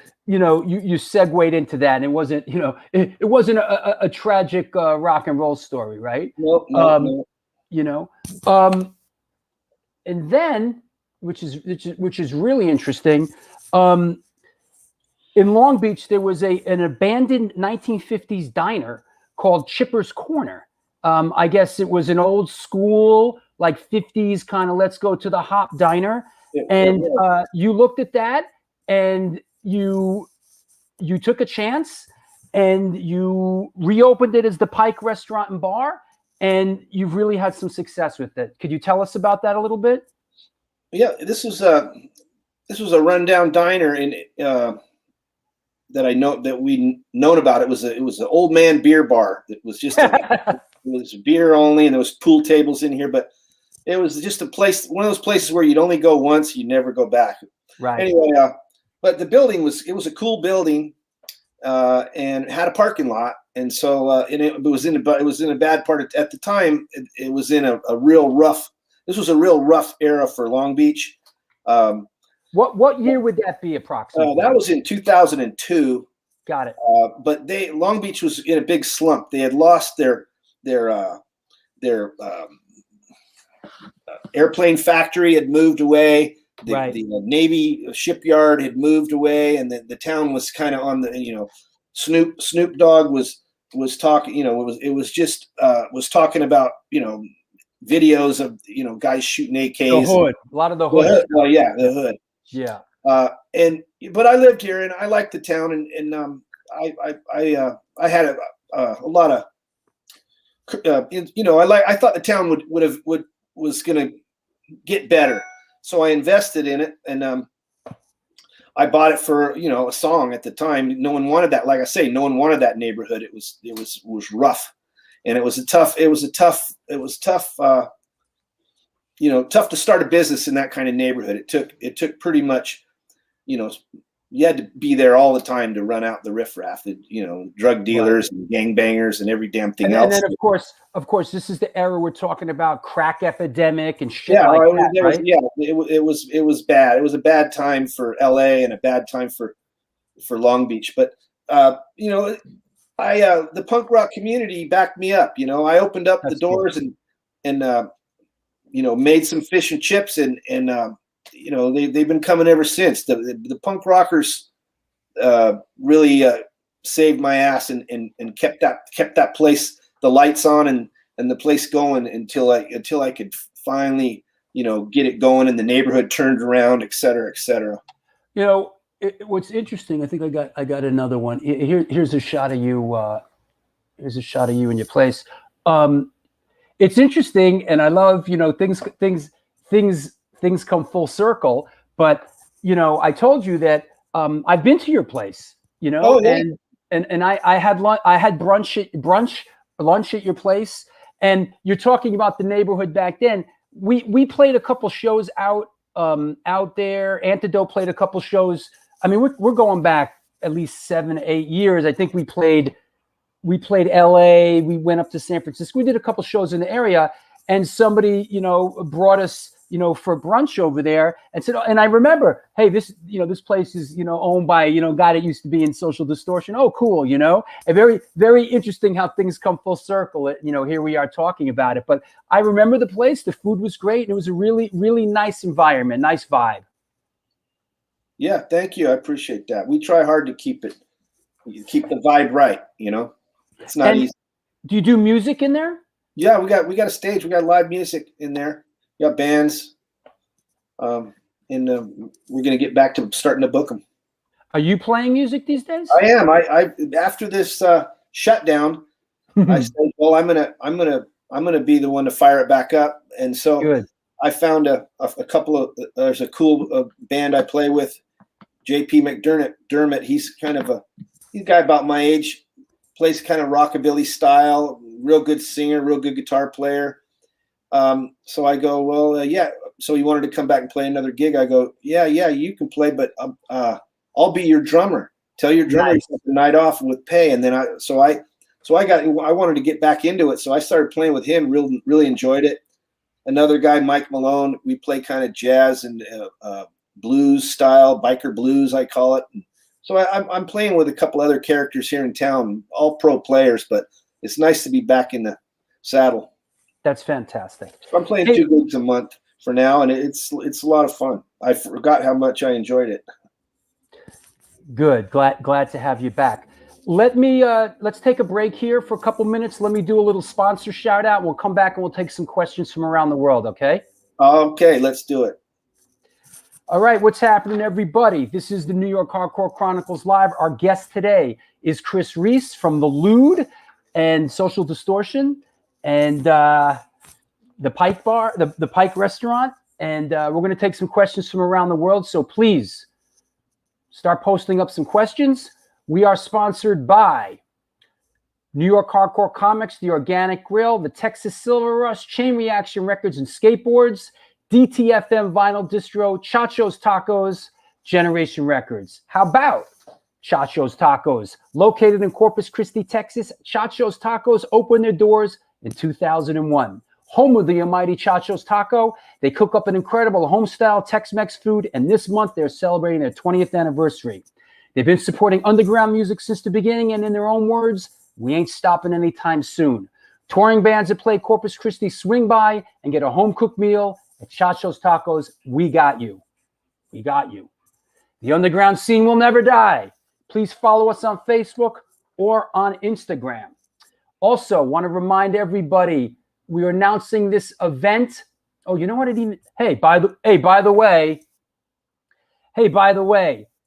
segued into that. And it wasn't, it wasn't a tragic rock and roll story, right?
No.
And then, which is really interesting, in Long Beach, there was an abandoned 1950s diner called Chipper's Corner. I guess it was an old school, like 50s kind of let's go to the hop diner. And you looked at that and you took a chance and you reopened it as the Pike Restaurant and Bar, and you've really had some success with it. Could you tell us about that a little bit?
Yeah, this was a rundown diner in that we known about. It was an old man beer bar. It was just it was beer only, and there was pool tables in here, but it was just a place, one of those places where you'd only go once, you never go back.
Right.
Anyway, but the building was a cool building, and had a parking lot, and so and it was in a bad part at the time. It was in a real rough. This was a real rough era for Long Beach.
What year would that be approximately?
That was in 2002.
Got it.
But Long Beach was in a big slump. They had lost their airplane factory had moved away. The Navy shipyard had moved away, and the town was kind of on the Snoop Dogg was talking. Was talking about videos of guys shooting AKs.
The hood. A lot of the hood.
Well, yeah, the hood.
Yeah.
But I lived here and I liked the town, and I had a lot of I thought the town was going to get better, so I invested in it, and I bought it for a song at the time. No one wanted that. Like I say, no one wanted that neighborhood. It was rough, and it was tough to start a business in that kind of neighborhood. It took pretty much, you had to be there all the time to run out the riffraff, drug dealers and gangbangers and every damn thing else.
And then of course, this is the era we're talking about, crack epidemic and shit like that, right?
It was bad. It was a bad time for LA and a bad time for Long Beach. But the punk rock community backed me up. I opened up the doors and made some fish and chips, and they've been coming ever since. The punk rockers really saved my ass and kept that place, the lights on and the place going until I could finally get it going and the neighborhood turned around, et cetera, et cetera.
What's interesting, I think I got another one. Here's a shot of you. Here's a shot of you in your place. It's interesting, and I love things come full circle. But I told you that I've been to your place, and I had lunch at your place, and you're talking about the neighborhood back then. We played a couple shows out there. Antidote played a couple shows. I mean, we're going back at least 7, 8 years. I think we played LA. We went up to San Francisco. We did a couple shows in the area, and somebody, brought us, for brunch over there, and said, and I remember, hey, this place is, owned by, guy that used to be in Social Distortion. Oh, cool. And very, very interesting how things come full circle. Here we are talking about it, but I remember the place. The food was great. And it was a really, really nice environment, nice vibe.
Yeah. Thank you. I appreciate that. We try hard to keep the vibe right. It's not easy.
Do you do music in there?
Yeah, we got a stage. We got live music in there. We got bands, and we're gonna get back to starting to book them.
Are you playing music these days?
I am. I after this shutdown, I said, well, I'm gonna be the one to fire it back up, and so
good.
I found a couple of there's a cool band I play with, JP McDermott. He's kind of he's a guy about my age. Plays kind of rockabilly style, real good singer, real good guitar player. So I go, well, yeah. So he wanted to come back and play another gig. I go, yeah, you can play, but I'll be your drummer. Tell your drummer to take the night off with pay. And then I wanted to get back into it. So I started playing with him. Really enjoyed it. another guy, Mike Malone. We play kind of jazz and blues style, biker blues, I call it. So I'm playing with a couple other characters here in town, all pro players, but it's nice to be back in the saddle.
That's fantastic.
I'm playing 2 gigs a month for now, and it's a lot of fun. I forgot how much I enjoyed it.
Good. Glad to have you back. Let's take a break here for a couple minutes. Let me do a little sponsor shout out. We'll come back and we'll take some questions from around the world. Okay.
Okay, let's do it.
All right. What's happening, everybody? This is the New York Hardcore Chronicles Live. Our guest today is Reece from the Lewd and Social Distortion and the Pike Bar, the Pike Restaurant. And we're going to take some questions from around the world. So please start posting up some questions. We are sponsored by New York Hardcore Comics, The Organic Grill, the Texas Silver Rush, Chain Reaction Records and Skateboards, DTFM Vinyl Distro, Chacho's Tacos, Generation Records. How about Chacho's Tacos? Located in Corpus Christi, Texas, Chacho's Tacos opened their doors in 2001. Home of the almighty Chacho's Taco. They cook up an incredible home-style Tex-Mex food, and this month they're celebrating their 20th anniversary. They've been supporting underground music since the beginning, and in their own words, we ain't stopping anytime soon. Touring bands that play Corpus Christi swing by and get a home-cooked meal at Chacho's Tacos. We got you. We got you. The underground scene will never die. Please follow us on Facebook or on Instagram. Also, want to remind everybody, we are announcing this event. Oh, you know what? By the way,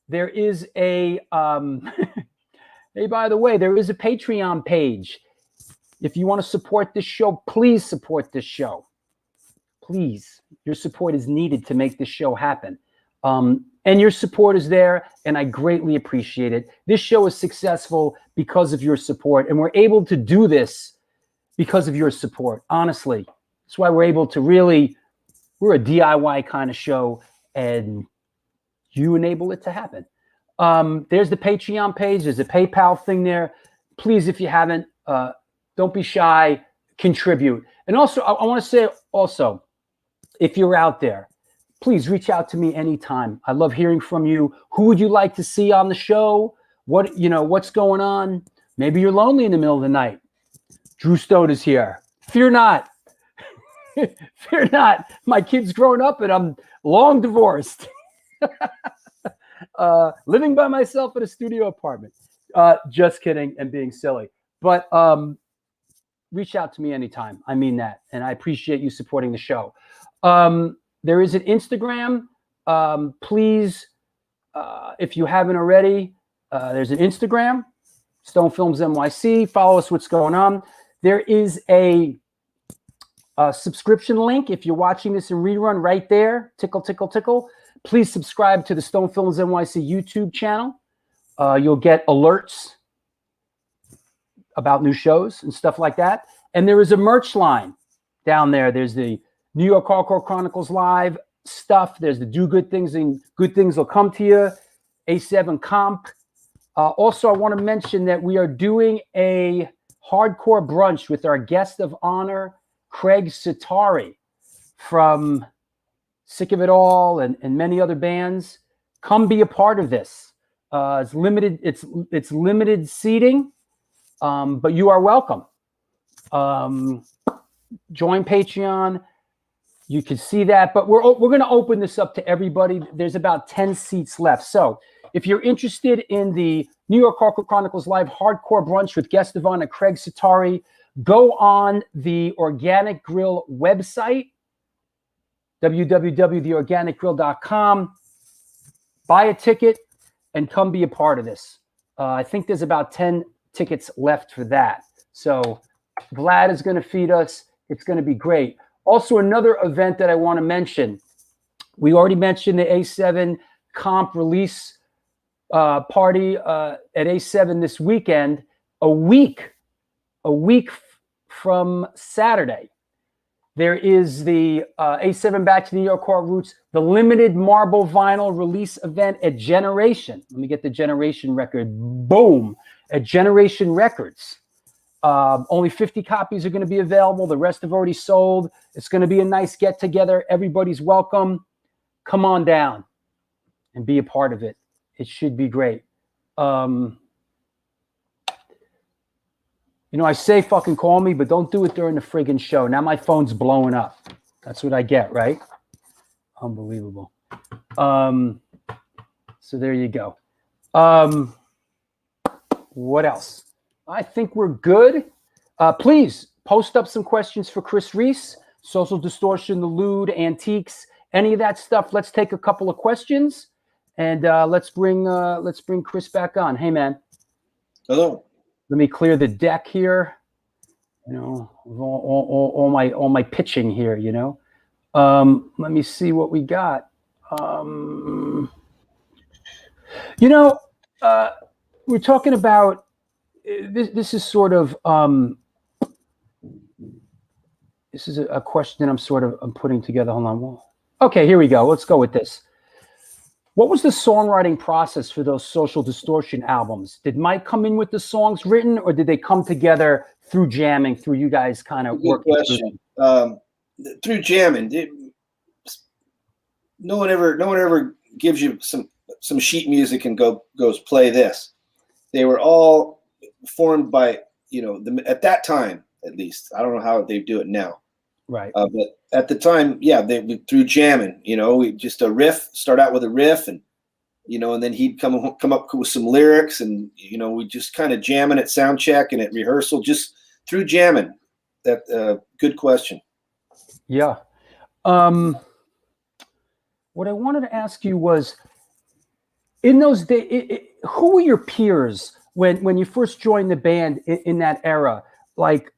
there is a there is a Patreon page. If you want to support this show, please support this show. Please, your support is needed to make this show happen. And your support is there, and I greatly appreciate it. This show is successful because of your support, and we're able to do this because of your support. Honestly, that's why we're able to we're a DIY kind of show, and you enable it to happen. There's the Patreon page. There's a PayPal thing there. Please, if you haven't, don't be shy, contribute. And also, I want to say also, if you're out there, please reach out to me anytime. I love hearing from you. Who would you like to see on the show? What's going on? Maybe you're lonely in the middle of the night. Drew Stode is here. Fear not. Fear not. My kid's grown up and I'm long divorced. Living by myself in a studio apartment. Just kidding and being silly. But reach out to me anytime. I mean that. And I appreciate you supporting the show. There is an Instagram. Please, if you haven't already, there's an Instagram, Stone Films NYC. Follow us, what's going on. There is a subscription link. If you're watching this in rerun right there, tickle, tickle, tickle. Please subscribe to the Stone Films NYC YouTube channel. You'll get alerts about new shows and stuff like that. And there is a merch line down there. There's the New York Hardcore Chronicles Live stuff. There's the Do Good Things and Good Things Will Come to You, A7 Comp. Also, I want to mention that we are doing a hardcore brunch with our guest of honor, Craig Sitari from Sick of It All and many other bands. Come be a part of this. It's limited. It's limited seating, but you are welcome. Join Patreon. You can see that, but we're going to open this up to everybody. There's about 10 seats left. So if you're interested in the New York Hardcore Chronicles Live Hardcore Brunch with guest of honor Craig Sitari, go on the Organic Grill website, www.theorganicgrill.com, buy a ticket, and come be a part of this. I think there's about 10 tickets left for that. So Vlad is going to feed us. It's going to be great. Also, another event that I want to mention. We already mentioned the A7 comp release party at A7 this weekend. A week from Saturday, there is the A7 Back to New York Core Roots, the limited marble vinyl release event at Generation. Let me get the Generation record. Boom. At Generation Records. Only 50 copies are going to be available. The rest have already sold. It's going to be a nice get together. Everybody's welcome. Come on down and be a part of it. It should be great. You know, I say fucking call me, but don't do it during the friggin' show. Now my phone's blowing up. That's what I get, right? Unbelievable. So there you go. What else? I think we're good. Please post up some questions for Chris Reece, Social Distortion, the Lewd, Antiques, any of that stuff. Let's take a couple of questions, and let's bring Chris back on. Hey, man.
Hello.
Let me clear the deck here. You know, all my pitching here. You know, let me see what we got. You know, we're talking about this. This is sort of this is a question that I'm putting together. Hold on. Okay, here we go. Let's go with this. What was the songwriting process for those Social Distortion albums? Did Mike come in with the songs written, or did they come together through jamming, through you guys kind of working?
Good question. Through jamming. No one ever gives you some sheet music and goes play this. They were all formed by, you know, at that time, at least. I don't know how they do it now.
Right.
But at the time, yeah, through jamming, you know, we just a riff, start out with a riff, and, you know, and then he'd come up with some lyrics, and, you know, we just kind of jamming at sound check and at rehearsal, just through jamming. That good question.
Yeah. What I wanted to ask you was, in those days, who were your peers when you first joined the band in that era? Like,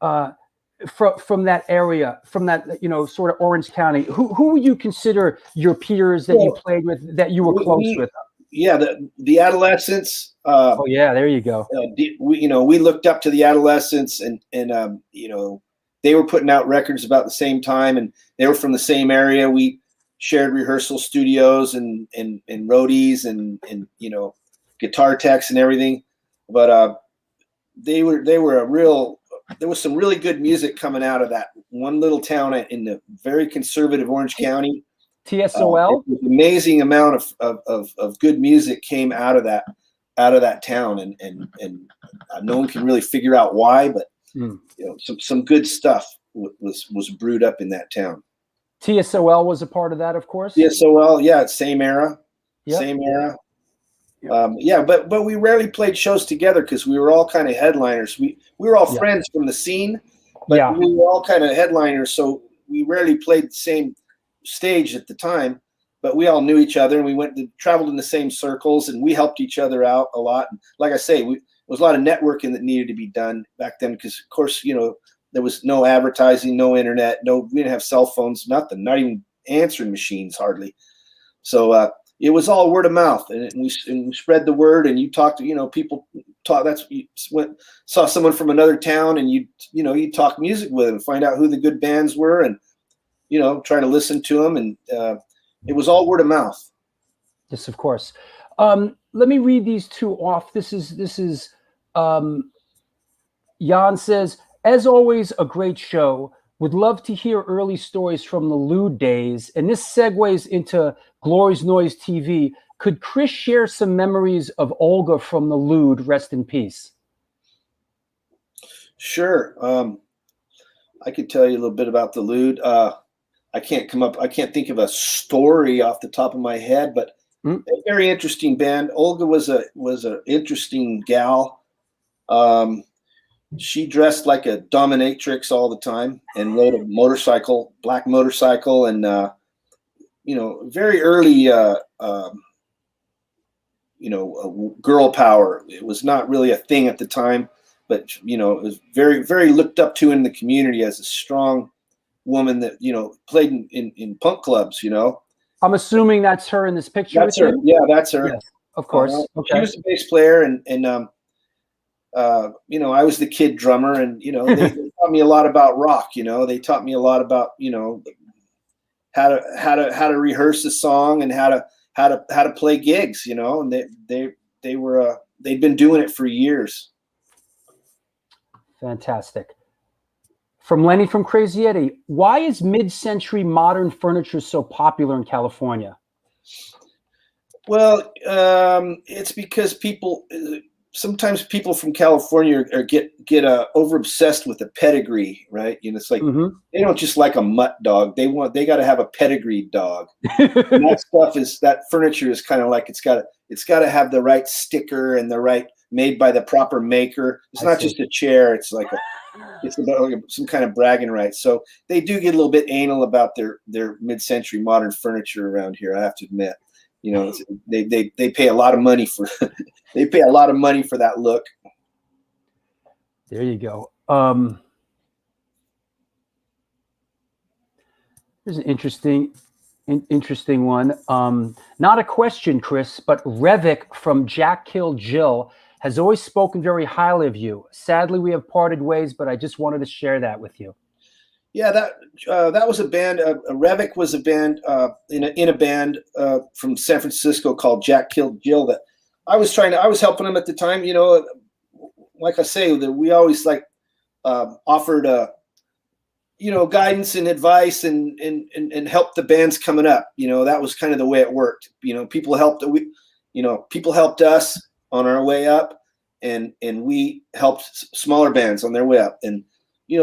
from that area, from that, you know, sort of Orange County, who would you consider your peers that you played with, that you were close with?
Yeah, the adolescents.
Oh yeah, there you go.
We looked up to the adolescents, and you know, they were putting out records about the same time, and they were from the same area. We shared rehearsal studios and roadies and you know, guitar techs and everything. But they were a real. There was some really good music coming out of that one little town in the very conservative Orange County.
TSOL.
Amazing amount of good music came out of that town, and no one can really figure out why, but you know, some good stuff was brewed up in that town.
TSOL was a part of that, of course.
TSOL, yeah, same era,
yep.
Same era. Yeah, but we rarely played shows together because we were all kind of headliners. We were all friends from the scene, but we were all kind of headliners, so we rarely played the same stage at the time. But we all knew each other, and we traveled in the same circles, and we helped each other out a lot. And like I say, there was a lot of networking that needed to be done back then because, of course, you know, there was no advertising, no internet, we didn't have cell phones, nothing, not even answering machines hardly. So it was all word of mouth, and we spread the word, and you talked to, you know, people talk. Saw someone from another town, and you talk music with them, find out who the good bands were, and, you know, try to listen to them, and it was all word of mouth.
Yes, of course. Let me read these two off. This is Jan says, as always, a great show. Would love to hear early stories from the Lewd days. And this segues into Glory's Noise TV. Could Chris share some memories of Olga from the Lewd? Rest in peace.
Sure. I could tell you a little bit about the Lewd. I can't think of a story off the top of my head, but a very interesting band. Olga was a interesting gal. She dressed like a dominatrix all the time and rode a black motorcycle, and you know, very early girl power. It was not really a thing at the time, but, you know, it was very, very looked up to in the community as a strong woman that, you know, played in punk clubs, you know.
I'm assuming that's her in this picture.
That's her. Yeah, that's her.
Yes, of course.
Okay. She was the bass player, and you know, I was the kid drummer, and, you know, they taught me a lot about rock. You know, they taught me a lot about, you know, how to rehearse a song and how to play gigs. You know, and they'd been doing it for years.
Fantastic. From Lenny from Crazy Eddie, why is mid-century modern furniture so popular in California?
Well, it's because sometimes people from California get over obsessed with the pedigree, right? It's like they don't just like a mutt dog. They got to have a pedigreed dog. And that furniture is kind of like it's got to have the right sticker and the right made by the proper maker. It's not just a chair. It's like it's about like some kind of bragging rights. So they do get a little bit anal about their mid-century modern furniture around here. I have to admit. They pay a lot of money for that look.
There you go. Here's an interesting one. Not a question, Chris, but Revik from Jack Kill Jill has always spoken very highly of you. Sadly, we have parted ways, but I just wanted to share that with you.
Yeah, that was a band. Revik was a band in a band from San Francisco called Jack Killed Jill. That I was helping them at the time. Like I say, that we always offered guidance and advice and helped the bands coming up. That was kind of the way it worked. People helped us on our way up, and we helped smaller bands on their way up. And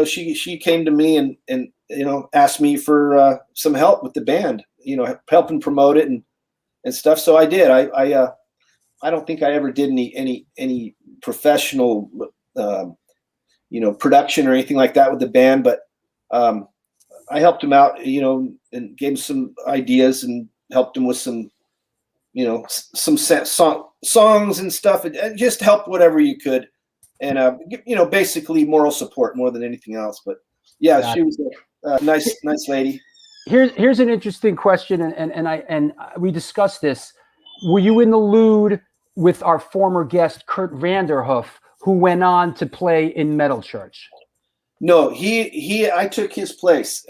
she came to me and asked me for some help with the band, helping promote it and stuff. So I did. I don't think I ever did any professional production or anything like that with the band, but I helped them out, and gave them some ideas and helped them with some songs and stuff, and just helped whatever you could. And basically moral support more than anything else. But yeah, she was a nice lady.
Here's an interesting question, and we discussed this. Were you in the Lewd with our former guest Kurt Vanderhoof, who went on to play in Metal Church?
No, I took his place.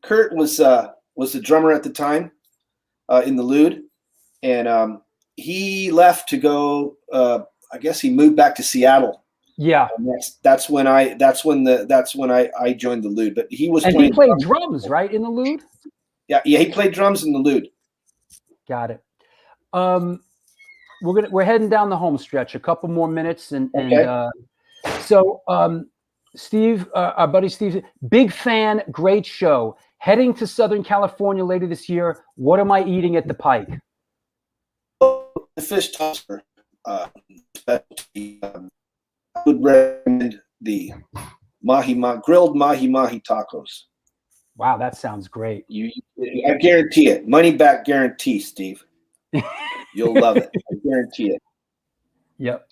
Kurt was the drummer at the time in the Lewd, and he left to go. I guess he moved back to Seattle.
Yeah,
that's when I joined the Lewd. But he was
he played drums, right, in the Lewd.
Yeah, he played drums in the Lewd.
Got it. We're heading down the home stretch. A couple more minutes, so Steve, our buddy Steve, big fan, great show. Heading to Southern California later this year. What am I eating at the Pike?
The fish tosser. Specialty. I would recommend the grilled mahi tacos.
Wow, that sounds great.
I guarantee it. Money back guarantee, Steve. You'll love it. I guarantee it.
Yep.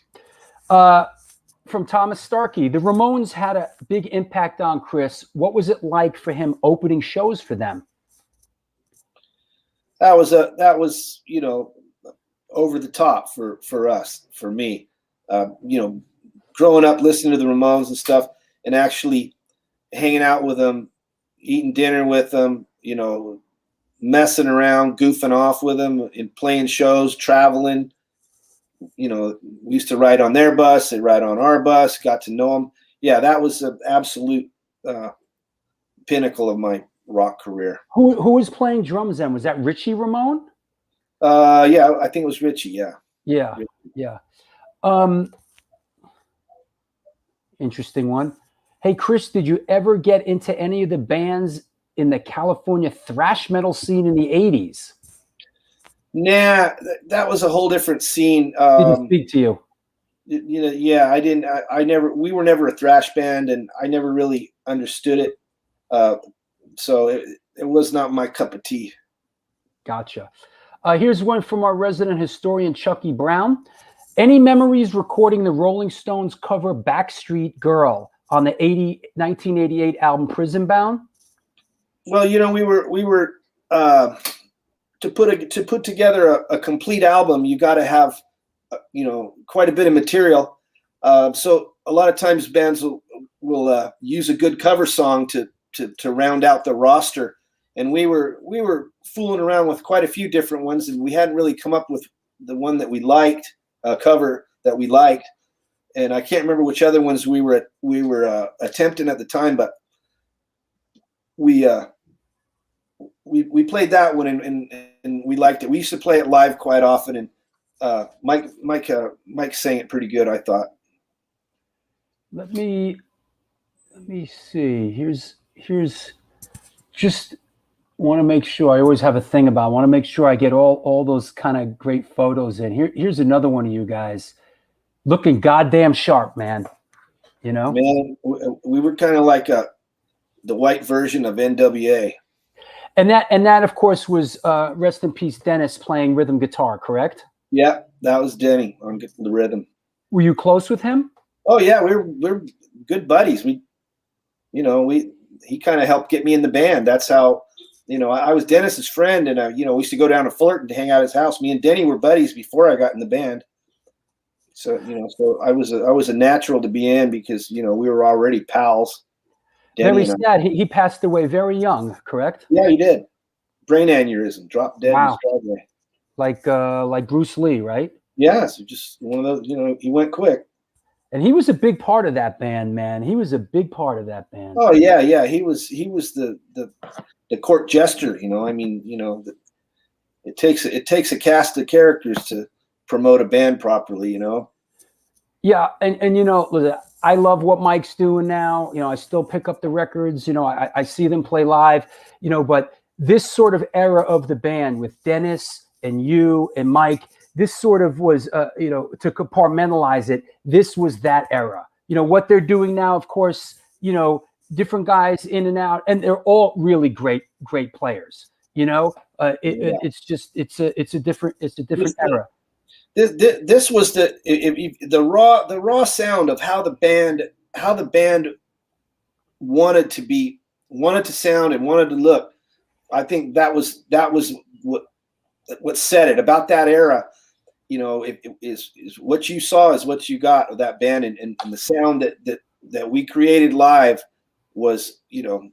From Thomas Starkey, the Ramones had a big impact on Chris. What was it like for him opening shows for them?
That was over the top for us, for me. Growing up listening to the Ramones and stuff, and actually hanging out with them, eating dinner with them, messing around, goofing off with them, and playing shows, traveling. We used to ride on their bus, they ride on our bus, got to know them. Yeah, that was an absolute pinnacle of my rock career.
Who was playing drums then? Was that Richie Ramone?
Yeah, I think it was Richie. Yeah.
Interesting one. Hey, Chris, did you ever get into any of the bands in the California thrash metal scene in the 80s?
Nah, that was a whole different scene.
Didn't speak to you.
Yeah, I didn't. I never. We were never a thrash band, and I never really understood it. So it was not my cup of tea.
Gotcha. Here's one from our resident historian, Chucky Brown. Any memories recording the Rolling Stones cover Backstreet Girl on the 1988 album Prison Bound?
Well, we were to put together a complete album, you got to have quite a bit of material. So a lot of times bands will use a good cover song to round out the roster. And we were fooling around with quite a few different ones, and we hadn't really come up with the one that we liked, a cover that we liked. and I can't remember which other ones we were attempting at the time, but we played that one and we liked it. We used to play it live quite often, and Mike sang it pretty good, I thought.
Let me see. Here's just want to make sure. I always have a thing about. I want to make sure I get all those kind of great photos in. Here's another one of you guys looking goddamn sharp, man. You know,
man, we were kind of like the white version of NWA.
And that of course was rest in peace, Dennis playing rhythm guitar, correct?
Yeah, that was Denny on the rhythm.
Were you close with him?
Oh yeah, we're good buddies. He kind of helped get me in the band. That's how, I was Dennis's friend, and we used to go down to Fullerton to hang out at his house. Me and Denny were buddies before I got in the band. So so I was a natural to be in because we were already pals.
Very sad. He passed away very young, correct?
Yeah, he did. Brain aneurysm, dropped dead in his driveway.
Like Bruce Lee, right?
Yeah, so just one of those. He went quick.
And he was a big part of that band, man. He was a big part of that band.
Oh yeah. He was the court jester. It takes a cast of characters to promote a band properly.
Yeah, and listen, I love what Mike's doing now. I still pick up the records. I see them play live. But this sort of era of the band with Dennis and you and Mike, this sort of was, to compartmentalize it. This was that era. What they're doing now, of course. Different guys in and out, and they're all really great players. It's a different era.
This was the raw sound of how the band wanted to sound and wanted to look. I think that was what said it about that era. It is what you saw is what you got of that band, and the sound that we created live was the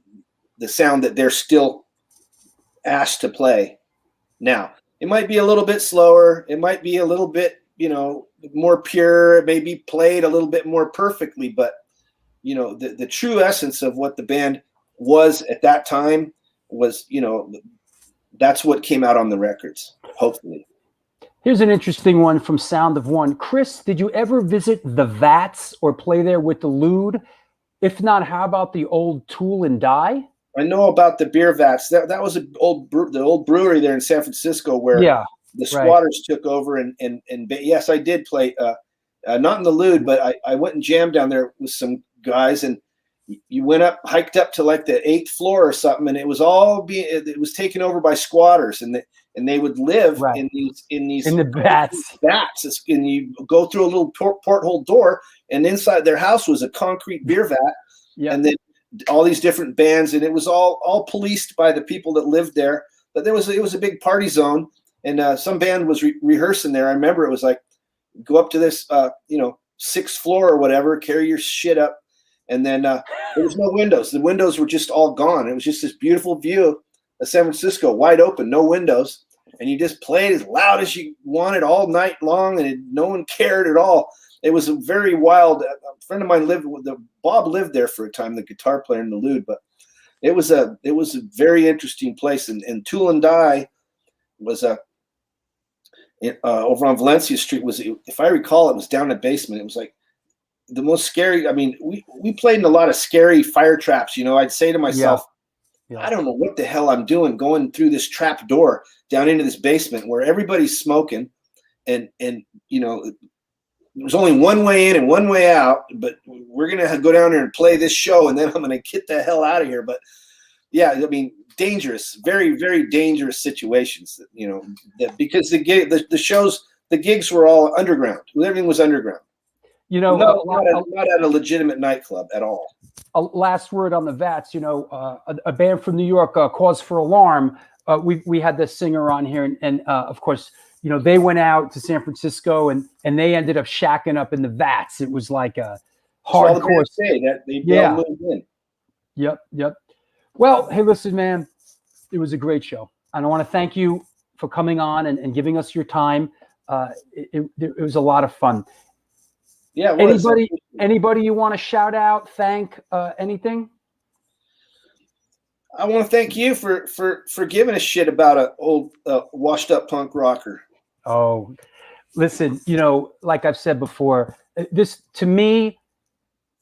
sound that they're still asked to play now. It might be a little bit slower. It might be a little bit, more pure. It may be played a little bit more perfectly, but the true essence of what the band was at that time was, that's what came out on the records, hopefully.
Here's an interesting one from Sound of One. Chris, did you ever visit the Vats or play there with the Lewd? If not, how about the old Tool and Die?
I know about the beer vats. That was the old brewery there in San Francisco where the squatters took over. And yes, I did play, not in the Lewd, but I went and jammed down there with some guys, and you hiked up to like the 8th floor or something, and it was taken over by squatters, and they would live in the vats. And you go through a little porthole door, and inside their house was a concrete beer vat, and then all these different bands, and it was all policed by the people that lived there. But it was a big party zone, and some band was rehearsing there. I remember it was like, go up to this 6th floor or whatever, carry your shit up, and then there was no windows. The windows were just all gone. It was just this beautiful view of San Francisco, wide open, no windows, and you just played as loud as you wanted all night long, and no one cared at all. It was a very wild. A friend of mine Bob lived there for a time, the guitar player in the Lewd, but it was a very interesting place. And Tool and Die was over on Valencia Street. If I recall, it was down in the basement. It was like the most scary. I mean, we played in a lot of scary fire traps. I'd say to myself, I don't know what the hell I'm doing going through this trap door down into this basement where everybody's smoking, and there's only one way in and one way out, but we're going to go down there and play this show, and then I'm going to get the hell out of here. But yeah, I mean, dangerous, very, very dangerous situations, because the shows, the gigs were all underground. Everything was underground. Not at a legitimate nightclub at all.
A last word on the Vats, a band from New York, Cause for Alarm. We had the singer on here, and of course, they went out to San Francisco and they ended up shacking up in the Vats. It was like a hardcore.
Moved in.
Yep. Well, hey, listen, man, it was a great show. And I want to thank you for coming on and giving us your time. It was a lot of fun.
Yeah, it was.
Anybody you want to shout out, thank, anything?
I want to thank you for giving a shit about an old washed up punk rocker.
Oh, listen, like I've said before, this to me,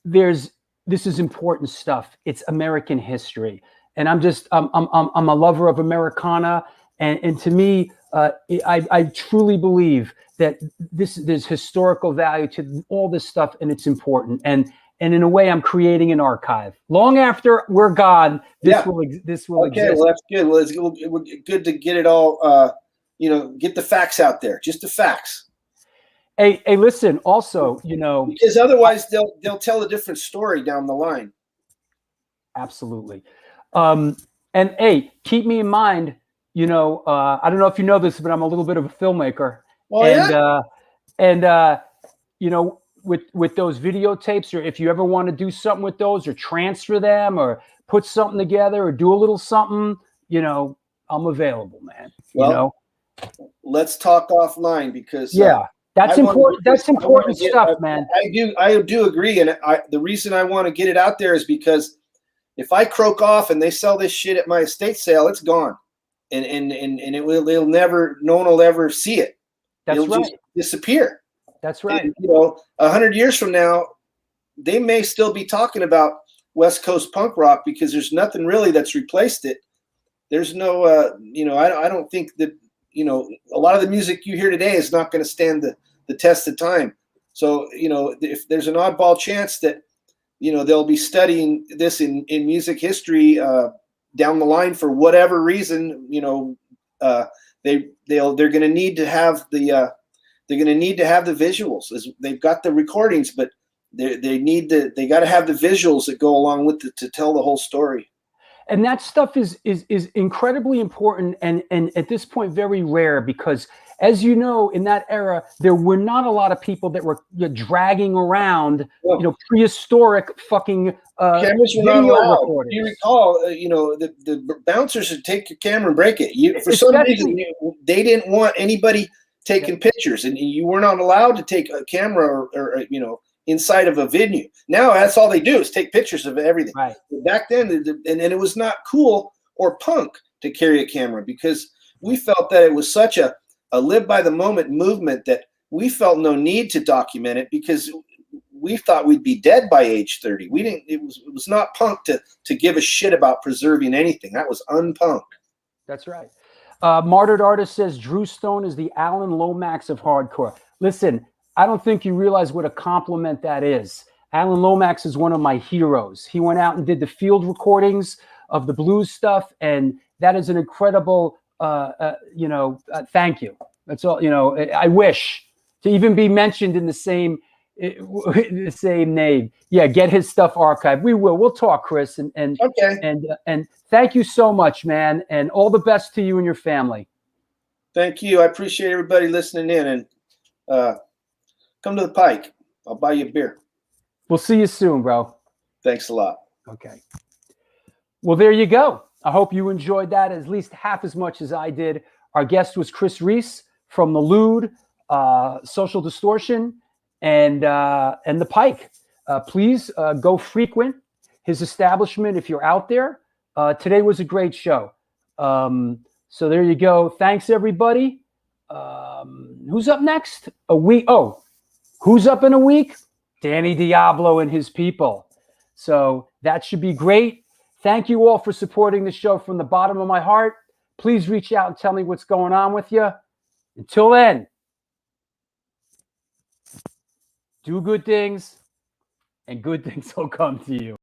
this is important stuff. It's American history, and I'm a lover of Americana, and to me, I truly believe that there's historical value to all this stuff, and it's important. And in a way, I'm creating an archive. Long after we're gone, this will
Okay,
exist.
well, that's good. Well, it's good to get it all. Get the facts out there. Just the facts.
Hey, listen. Also,
because otherwise they'll tell a different story down the line.
Absolutely. And hey, keep me in mind. I don't know if you know this, but I'm a little bit of a filmmaker.
Oh,
and with those videotapes, or if you ever want to do something with those, or transfer them, or put something together, or do a little something, I'm available, man.
Well, let's talk offline because
that's important. That's important stuff, man.
I do agree, and the reason I want to get it out there is because if I croak off and they sell this shit at my estate sale, it's gone, and it'll never, no one will ever see it. It'll just disappear.
That's right.
And, 100 years from now, they may still be talking about West Coast punk rock because there's nothing really that's replaced it. There's no, I don't think that, a lot of the music you hear today is not going to stand the test of time. So, if there's an oddball chance that, they'll be studying this in music history down the line for whatever reason, they're going to need to have the visuals. They've got the recordings, but they got to have the visuals that go along with it to tell the whole story.
And that stuff is incredibly important and at this point very rare, because as you know, in that era there were not a lot of people that were dragging around prehistoric fucking
cameras were not allowed. You recall, the bouncers would take your camera and break it. For some reason, they didn't want anybody taking pictures, and you were not allowed to take a camera or inside of a venue. Now that's all they do is take pictures of everything.
Right.
Back then, and it was not cool or punk to carry a camera because we felt that it was such a live by the moment movement that we felt no need to document it because we thought we'd be dead by age 30. We didn't. It was not punk to give a shit about preserving anything. That was unpunk.
That's right. Martyred Artist says Drew Stone is the Alan Lomax of hardcore. Listen, I don't think you realize what a compliment that is. Alan Lomax is one of my heroes. He went out and did the field recordings of the blues stuff, and that is an incredible, thank you. That's all. I wish to even be mentioned in the same name. Yeah, get his stuff archived. We will. We'll talk, Chris. And thank you so much, man. And all the best to you and your family.
Thank you. I appreciate everybody listening in, and come to the Pike. I'll buy you a beer.
We'll see you soon, bro.
Thanks a lot.
Okay. Well, there you go. I hope you enjoyed that at least half as much as I did. Our guest was Reece from the Lewd, Social Distortion, and the Pike. Please go frequent his establishment if you're out there. Today was a great show. So there you go. Thanks, everybody. Who's up next? Who's up in a week? Danny Diablo and his people. So that should be great. Thank you all for supporting the show from the bottom of my heart. Please reach out and tell me what's going on with you. Until then, do good things, and good things will come to you.